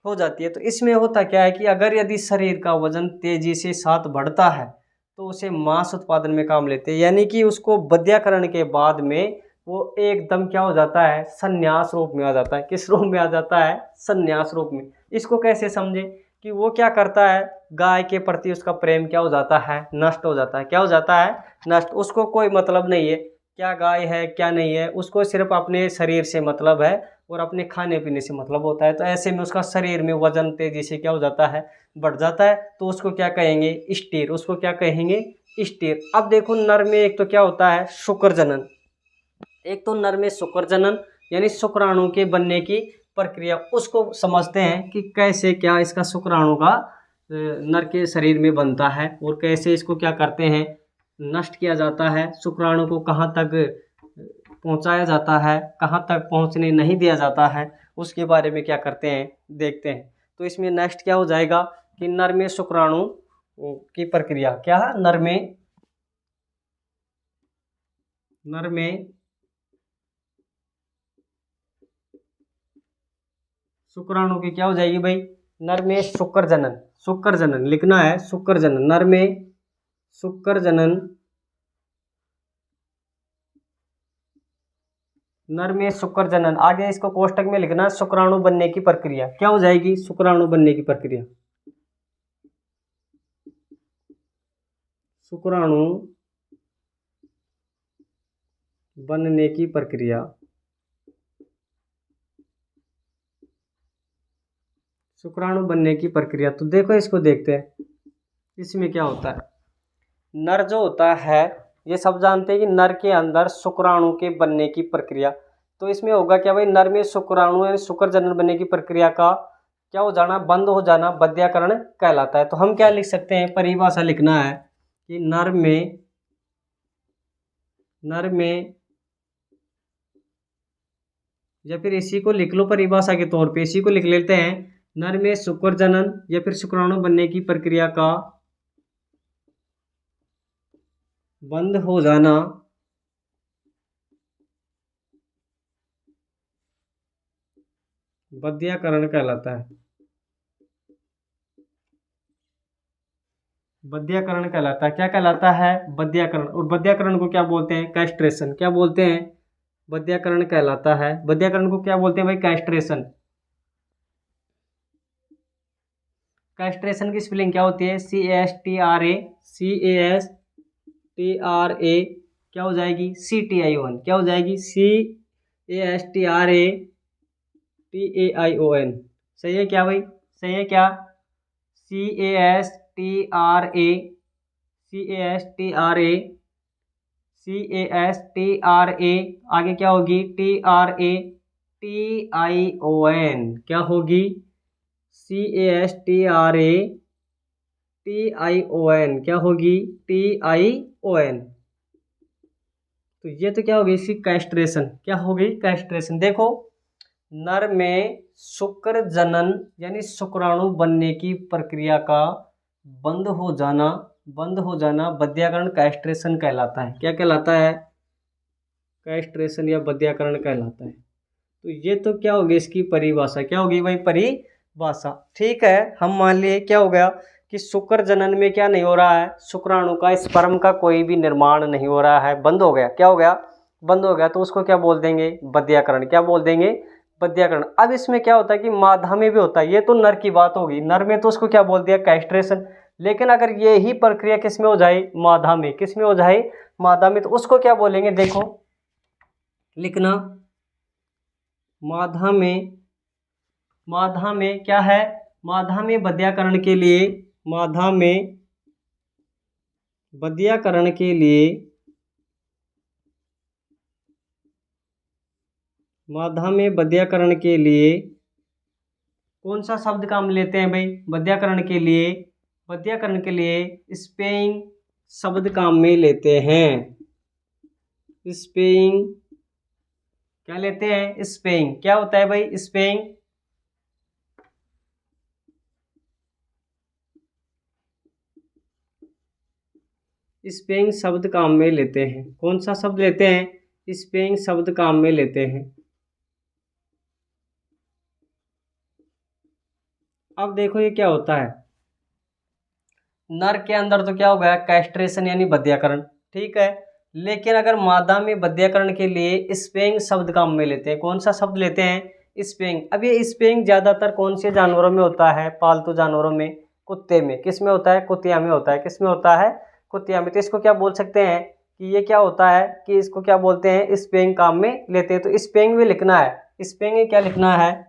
हो जाती है। तो इसमें होता क्या है कि अगर यदि शरीर का वजन तेजी से साथ बढ़ता है तो उसे मांस उत्पादन में काम लेते हैं, यानी कि उसको बध्यकरण के बाद में वो एकदम क्या हो जाता है? संन्यास रूप में आ जाता है। किस रूप में आ जाता है? संन्यास रूप में। इसको कैसे समझे कि वो क्या करता है? गाय के प्रति उसका प्रेम क्या हो जाता है? नष्ट हो जाता है। क्या हो जाता है? नष्ट। उसको कोई मतलब नहीं है क्या गाय है क्या नहीं है, उसको सिर्फ अपने शरीर से मतलब है और अपने खाने पीने से मतलब होता है। तो ऐसे में उसका शरीर में वजन तेजी से क्या हो जाता है? बढ़ जाता है। तो उसको क्या कहेंगे? स्टीर। उसको क्या कहेंगे? स्टीर। अब देखो नर में एक तो क्या होता है? शुक्र जनन। एक तो नर में शुक्र जनन यानी शुक्राणु के बनने की प्रक्रिया, उसको समझते हैं कि कैसे क्या इसका शुक्राणु का नर के शरीर में बनता है और कैसे इसको क्या करते हैं? नष्ट किया जाता है। शुक्राणु को कहाँ तक पहुंचाया जाता है, कहाँ तक पहुंचने नहीं दिया जाता है, उसके बारे में क्या करते हैं? देखते हैं। तो इसमें नेक्स्ट क्या हो जाएगा कि नर में शुक्राणु की प्रक्रिया क्या है? नर में शुक्राणु की क्या हो जाएगी भाई? नर में शुक्र जनन। शुक्र जनन लिखना है। शुक्र जनन। नर में शुक्र जनन। नर में शुक्र जनन। आगे इसको कोष्टक में लिखना, शुक्राणु बनने की प्रक्रिया क्या हो जाएगी? शुक्राणु बनने की प्रक्रिया। शुक्राणु बनने की प्रक्रिया। शुक्राणु बनने की प्रक्रिया। तो देखो इसको देखते हैं इसमें क्या होता है। नर जो होता है, ये सब जानते हैं कि नर के अंदर शुक्राणु के बनने की प्रक्रिया। तो इसमें होगा क्या भाई? नर में शुक्राणु यानी शुक्र जनन बनने की प्रक्रिया का क्या हो जाना? बंद हो जाना बध्यकरण कहलाता है। तो हम क्या लिख सकते हैं? परिभाषा लिखना है कि नर में या फिर इसी को लिख लो परिभाषा के तौर पे, इसी को लिख लेते हैं। नर में शुक्र जनन या फिर शुक्राणु बनने की प्रक्रिया का बंद हो जाना बध्यकरण कहलाता है। बध्यकरण कहलाता है। क्या कहलाता है? बध्यकरण। और बध्यकरण को क्या बोलते हैं? कैस्ट्रेशन। क्या बोलते हैं? बध्यकरण कहलाता है। बध्यकरण को क्या बोलते हैं भाई? कैस्ट्रेशन। कैस्ट्रेशन की स्पेलिंग क्या होती है? CASTRA। CASTRA क्या हो जाएगी? CTION। क्या हो जाएगी? CASTRATAION। सही है क्या भाई? सही है क्या? CASTRA CASTRA CASTRA आगे क्या होगी? TRATION। क्या होगी? CASTRATION क्या होगी? TION। तो ये तो क्या होगी? इसकी कैस्ट्रेशन। क्या होगी? कैस्ट्रेशन। देखो नर में शुक्र जनन यानी शुक्राणु बनने की प्रक्रिया का बंद हो जाना बध्यकरण कैस्ट्रेशन कहलाता है। क्या कहलाता है? कैस्ट्रेशन या बध्यकरण कहलाता है। तो ये तो क्या होगी? इसकी परिभाषा क्या होगी भाई? परिभाषा। ठीक है, हम मान लिए क्या हो गया कि शुक्र जनन में क्या नहीं हो रहा है? शुक्राणु का स्पर्म का कोई भी निर्माण नहीं हो रहा है, बंद हो गया। क्या हो गया? बंद हो गया। तो उसको क्या बोल देंगे? बध्यकरण। क्या बोल देंगे? बध्यकरण। अब इसमें क्या होता है कि मादा में भी होता है। ये तो नर की बात होगी, नर में तो उसको क्या बोल दिया? कैस्ट्रेशन। लेकिन अगर ये ही प्रक्रिया किस में हो जाए, मादा में, किस में हो जाए, मादा में, तो उसको क्या बोलेंगे, देखो लिखना, मादा में, मादा में क्या है, मादा में बध्यकरण के लिए, मादा में बध्यकरण के लिए, मादा में बध्यकरण के लिए कौन सा शब्द काम लेते हैं भाई, बध्यकरण के लिए, बध्यकरण के लिए स्पेइंग शब्द काम में लेते हैं, स्पेइंग क्या लेते हैं, स्पेइंग क्या होता है भाई, स्पेइंग, स्पेइंग शब्द काम में लेते हैं, कौन सा शब्द लेते हैं, स्पेइंग शब्द काम में लेते हैं। अब देखो ये क्या होता है, नर के अंदर तो क्या हो गया, कैस्ट्रेशन यानी बध्यकरण, ठीक है, लेकिन अगर मादा में बध्यकरण के लिए स्पेइंग शब्द काम में लेते हैं, कौन सा शब्द लेते हैं, स्पेइंग। अब ये स्पेइंग ज़्यादातर कौन से जानवरों में होता है, पालतू जानवरों में, कुत्ते में, किस में होता है, कुतिया में होता है, किस में होता है, कुतिया में। तो इसको क्या बोल सकते हैं कि ये क्या होता है, कि इसको क्या बोलते हैं, स्पेइंग काम में लेते हैं। तो स्पेइंग में लिखना है, स्पेइंग में क्या लिखना है,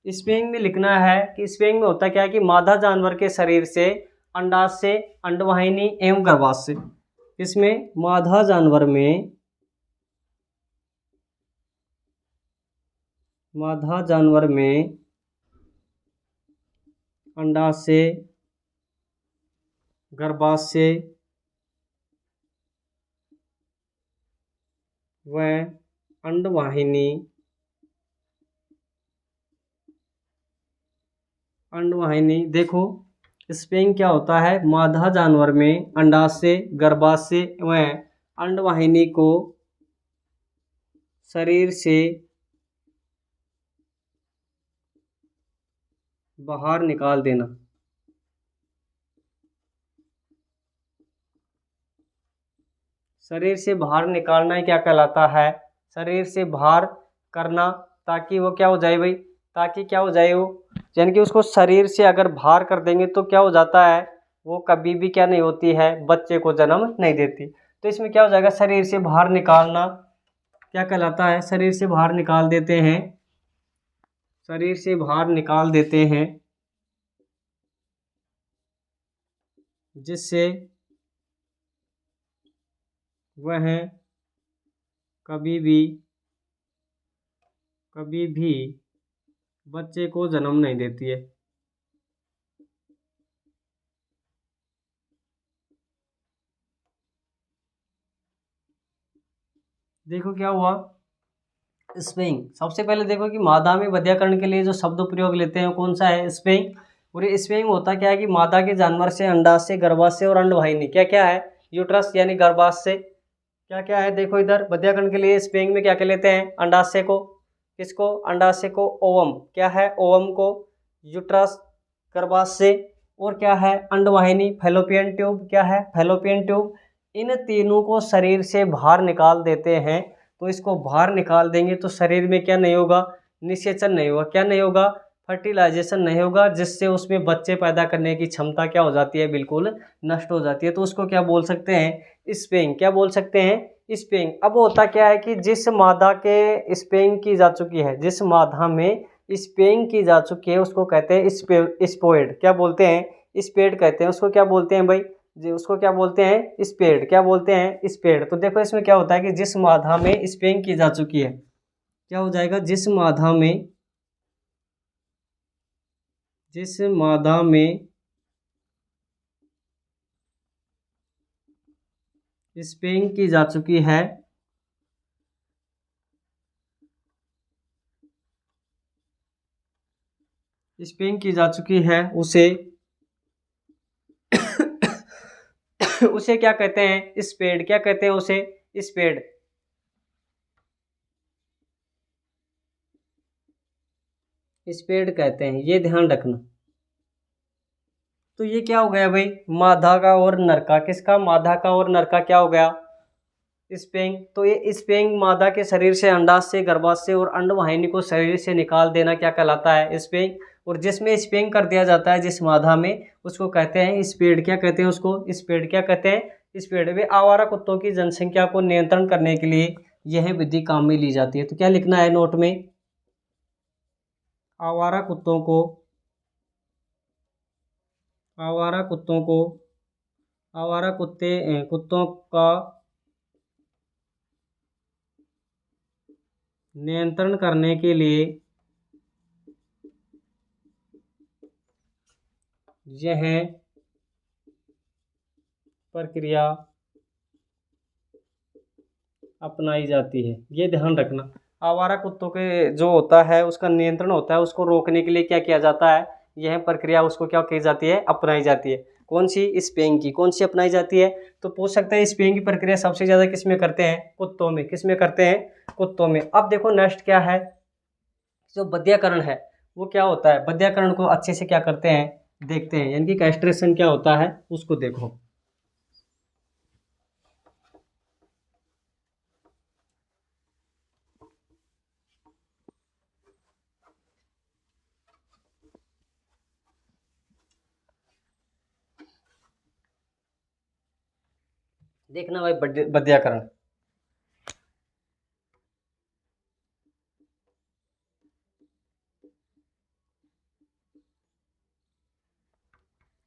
स्पेइंग में लिखना है कि स्पेइंग में होता क्या है कि मादा जानवर के शरीर से अंडाशय, अंडवाहिनी एवं गर्भाशय, इसमें मादा जानवर में, मादा जानवर में अंडाशय, गर्भाशय व अंडवाहिनी, अंडवाहिनी, देखो स्पेइंग क्या होता है, मादा जानवर में अंडाशय, गर्भाशय व अंडवाहिनी को शरीर से बाहर निकाल देना, शरीर से बाहर निकालना ही क्या कहलाता है, शरीर से बाहर करना, ताकि वो क्या हो जाए भाई, ताकि क्या हो जाए वो, यानी कि उसको शरीर से अगर बाहर कर देंगे तो क्या हो जाता है, वो कभी भी क्या नहीं होती है, बच्चे को जन्म नहीं देती। तो इसमें क्या हो जाएगा, शरीर से बाहर निकालना क्या कहलाता है, शरीर से बाहर निकाल देते हैं, शरीर से बाहर निकाल देते हैं, जिससे वह कभी भी, कभी भी बच्चे को जन्म नहीं देती है। देखो क्या हुआ, स्पेइंग, सबसे पहले देखो कि मादा में बध्यकरण के लिए जो शब्द प्रयोग लेते हैं कौन सा है, स्पेइंग। और ये स्पेइंग होता क्या है कि मादा के जानवर से अंडाशय, गर्भाशय और अंडवाहिनी क्या क्या है, यूट्रस यानी गर्भाशय, क्या क्या है, देखो इधर बध्यकरण के लिए स्पेइंग में क्या क्या लेते हैं, अंडाशय को, किसको, अंडाशय को, ओवम क्या है, ओवम को, यूट्रस गर्भाशय, और क्या है अंडवाहिनी, फैलोपियन ट्यूब क्या है, फैलोपियन ट्यूब। इन तीनों को शरीर से बाहर निकाल देते हैं। तो इसको बाहर निकाल देंगे तो शरीर में क्या नहीं होगा, निषेचन नहीं होगा, क्या नहीं होगा, फर्टिलाइजेशन नहीं होगा, जिससे उसमें बच्चे पैदा करने की क्षमता क्या हो जाती है, बिल्कुल नष्ट हो जाती है। तो उसको क्या बोल सकते हैं, स्पेइंग, क्या बोल सकते हैं, स्पेइंग। अब होता क्या है कि जिस मादा के स्पेइंग की जा चुकी है, जिस मादा में स्पेइंग की जा चुकी है उसको कहते हैं स्पोइड, क्या बोलते हैं, स्पेड कहते हैं उसको, क्या बोलते हैं भाई जी, उसको क्या बोलते हैं, स्पेड, क्या बोलते हैं, स्पेड। तो देखो इसमें क्या होता है कि जिस मादा में स्पेइंग की जा चुकी है, क्या हो जाएगा, जिस मादा में, जिस मादा में स्पेइंग की जा चुकी है, स्पेइंग की जा चुकी है, उसे उसे क्या कहते हैं, स्पेड, क्या कहते हैं उसे, स्पेड। स्पेड कहते हैं, ये ध्यान रखना। तो ये क्या हो गया भाई, मादा का और नर का, किसका, मादा का और नर का क्या हो गया, स्पेंग, तो ये स्पेंग मादा के शरीर से, अंडाशय से, गर्भाशय से और अंडवाहिनी को शरीर से निकाल देना क्या कहलाता है? स्पेंग। और जिसमें स्पेंग कर दिया जाता है जिस मादा में, उसको कहते हैं स्पेड। क्या कहते हैं उसको? स्पेड। क्या कहते हैं? स्पेड। वे आवारा कुत्तों की जनसंख्या को नियंत्रण करने के लिए यह विधि काम में ली जाती है। तो क्या लिखना है नोट में? आवारा कुत्तों को, आवारा कुत्तों को, आवारा कुत्तों का नियंत्रण करने के लिए यह प्रक्रिया अपनाई जाती है। ये ध्यान रखना, आवारा कुत्तों के जो होता है उसका नियंत्रण होता है, उसको रोकने के लिए क्या किया जाता है? यह प्रक्रिया उसको क्या की जाती है? अपनाई जाती है। कौन सी? स्पेइंग की। कौन सी अपनाई जाती है? तो पूछ सकते हैं स्पेइंग की प्रक्रिया सबसे ज़्यादा किस में करते हैं? कुत्तों में। किस में करते हैं? कुत्तों में। अब देखो नेक्स्ट क्या है, जो बध्यकरण है वो क्या होता है? बध्यकरण को अच्छे से क्या करते हैं? देखते हैं, यानी कि कैस्ट्रेशन क्या होता है उसको देखो। देखना भाई बध्यकरण।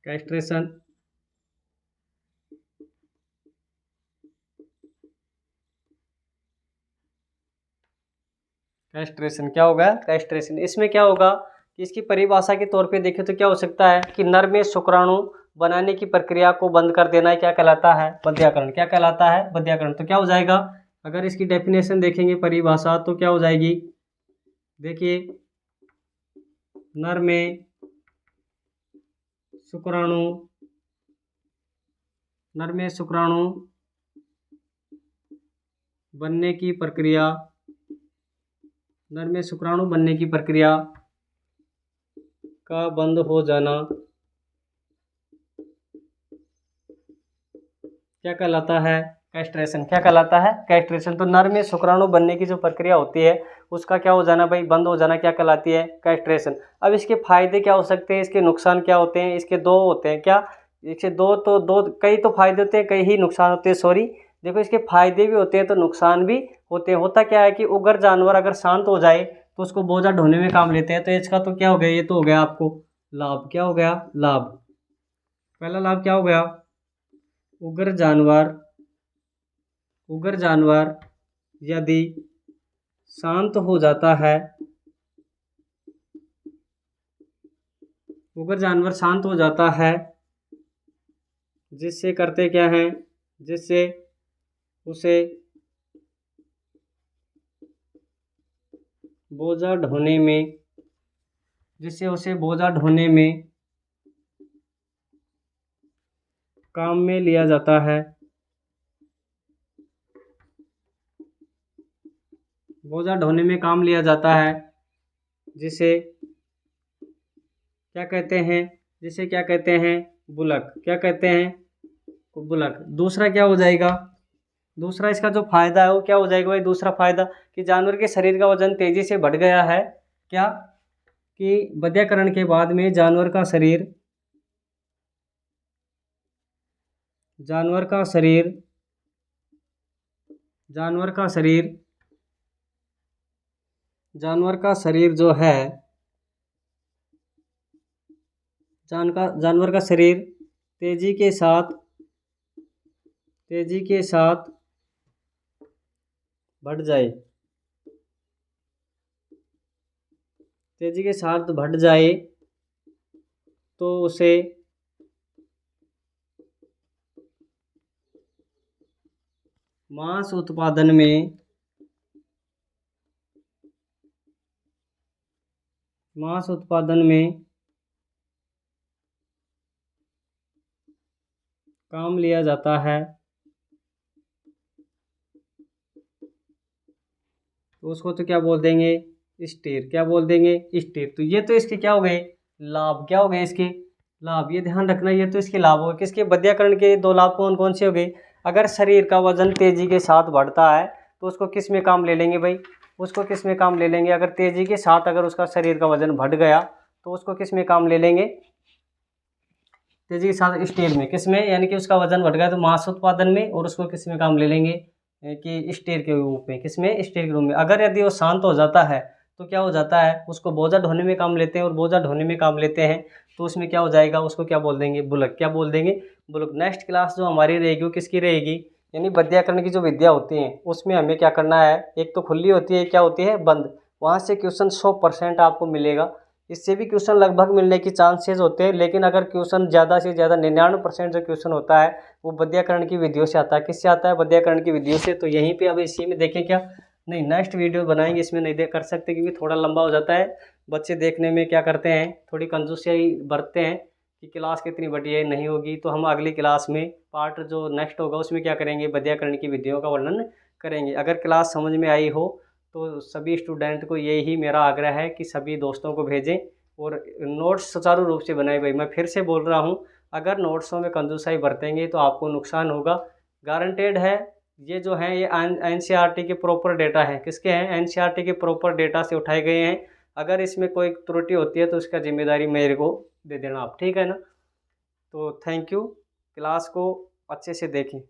कैस्ट्रेशन, कैस्ट्रेशन क्या होगा? कैस्ट्रेशन। इसमें क्या होगा कि इसकी परिभाषा के तौर पे देखें तो क्या हो सकता है कि नर में शुक्राणु बनाने की प्रक्रिया को बंद कर देना है, क्या कहलाता है? बध्यकरण। क्या कहलाता है? बध्यकरण। तो क्या हो जाएगा, अगर इसकी डेफिनेशन देखेंगे, परिभाषा, तो क्या हो जाएगी? देखिए, नर में शुक्राणु, नर में शुक्राणु बनने की प्रक्रिया, नर में शुक्राणु बनने की प्रक्रिया का बंद हो जाना क्या कहलाता है? कैस्ट्रेशन। क्या कहलाता है? कैस्ट्रेशन। तो नर में शुक्राणु बनने की जो प्रक्रिया होती है उसका क्या हो जाना भाई? बंद हो जाना क्या कहलाती है? कैस्ट्रेशन। अब इसके फायदे क्या हो सकते हैं, इसके नुकसान क्या होते हैं? इसके दो होते हैं। क्या? इसके दो कई तो फायदे होते हैं, कई ही नुकसान होते हैं, सॉरी। देखो, इसके फायदे भी होते हैं तो नुकसान भी होते हैं। होता क्या है कि उगर जानवर अगर शांत हो जाए तो उसको बोझा ढोने में काम लेते हैं। तो इसका तो क्या हो गया? ये तो हो गया आपको लाभ। क्या हो गया? लाभ। पहला लाभ क्या हो गया? उग्र जानवर, उग्र जानवर यदि शांत हो जाता है, उग्र जानवर शांत हो जाता है, जिससे करते क्या हैं, जिससे उसे बोझा ढोने में, जिससे उसे बोझा ढोने में काम में लिया जाता है, बोझा ढोने में काम लिया जाता है, जिसे क्या कहते हैं? जिसे क्या कहते हैं? बुलक। क्या कहते हैं? बुलक। दूसरा क्या हो जाएगा? दूसरा इसका जो फायदा है वो क्या हो जाएगा भाई? दूसरा फायदा कि जानवर के शरीर का वजन तेजी से बढ़ गया है। क्या? कि बध्यकरण के बाद में जानवर का शरीर, जानवर का शरीर, जानवर का शरीर, जानवर का शरीर जो है, जानवर का शरीर तेजी के साथ, तेजी के साथ बढ़ जाए, तेजी के साथ बढ़ जाए तो उसे मांस उत्पादन में, मांस उत्पादन में काम लिया जाता है। तो उसको तो क्या बोल देंगे? स्टीर। क्या बोल देंगे? स्टीर। तो ये तो इसके क्या हो गए? लाभ। क्या हो गए इसके? लाभ। ये ध्यान रखना, ये तो इसके लाभ हो गए। किसके? बध्यकरण के दो लाभ कौन कौन से हो गए? अगर शरीर का वजन तेज़ी के साथ बढ़ता है तो उसको किस में काम ले लेंगे भाई, उसको किस में काम ले लेंगे, अगर तेज़ी के साथ अगर उसका शरीर का वजन बढ़ गया तो उसको किस में काम ले लेंगे, तेज़ी के साथ स्टील में, किस में, यानी कि उसका वजन बढ़ गया तो मांस उत्पादन में, और उसको किस में काम ले लेंगे कि स्टील के रूप में, किस में, स्टील के रूप में। अगर यदि वो शांत हो जाता है तो क्या हो जाता है, उसको बोझा ढोने में काम लेते हैं, और बोझा ढोने में काम लेते हैं तो उसमें क्या हो जाएगा, उसको क्या बोल देंगे, बुलक, क्या बोल देंगे, बुलक। नेक्स्ट क्लास जो हमारी रहेगी वो किसकी रहेगी, यानी वैयाकरण की जो विद्या होती है उसमें हमें क्या करना है, एक तो खुली होती है, क्या होती है, बंद, वहाँ से क्वेश्चन 100% आपको मिलेगा, इससे भी क्वेश्चन लगभग मिलने की चांसेस होते हैं, लेकिन अगर क्वेश्चन ज़्यादा से ज़्यादा 99% जो क्वेश्चन होता है वो वैयाकरण की विधियों से आता है। किससे आता है, वैयाकरण की विधियों से। तो यहीं पे अब इसी में देखें क्या, नहीं नेक्स्ट वीडियो बनाएंगे, इसमें नहीं देख कर सकते क्योंकि थोड़ा लंबा हो जाता है, बच्चे देखने में क्या करते हैं, थोड़ी कंजूसियाई बरतते हैं कि क्लास कितनी बड़ी है, नहीं होगी। तो हम अगली क्लास में पार्ट जो नेक्स्ट होगा उसमें क्या करेंगे, वैयाकरण की विधियों का वर्णन करेंगे। अगर क्लास समझ में आई हो तो सभी स्टूडेंट को यही मेरा आग्रह है कि सभी दोस्तों को भेजें और नोट्स सुचारू रूप से बनाए। भाई मैं फिर से बोल रहा हूँ, अगर नोट्सों में कंजूसाई बरतेंगे तो आपको नुकसान होगा, गारंटेड है। ये जो है ये एनसीईआरटी के प्रॉपर डेटा है, किसके हैं, एनसीईआरटी के प्रॉपर डेटा से उठाए गए हैं। अगर इसमें कोई त्रुटि होती है तो उसका जिम्मेदारी मेरे को दे देना आप, ठीक है ना। तो थैंक यू, क्लास को अच्छे से देखें।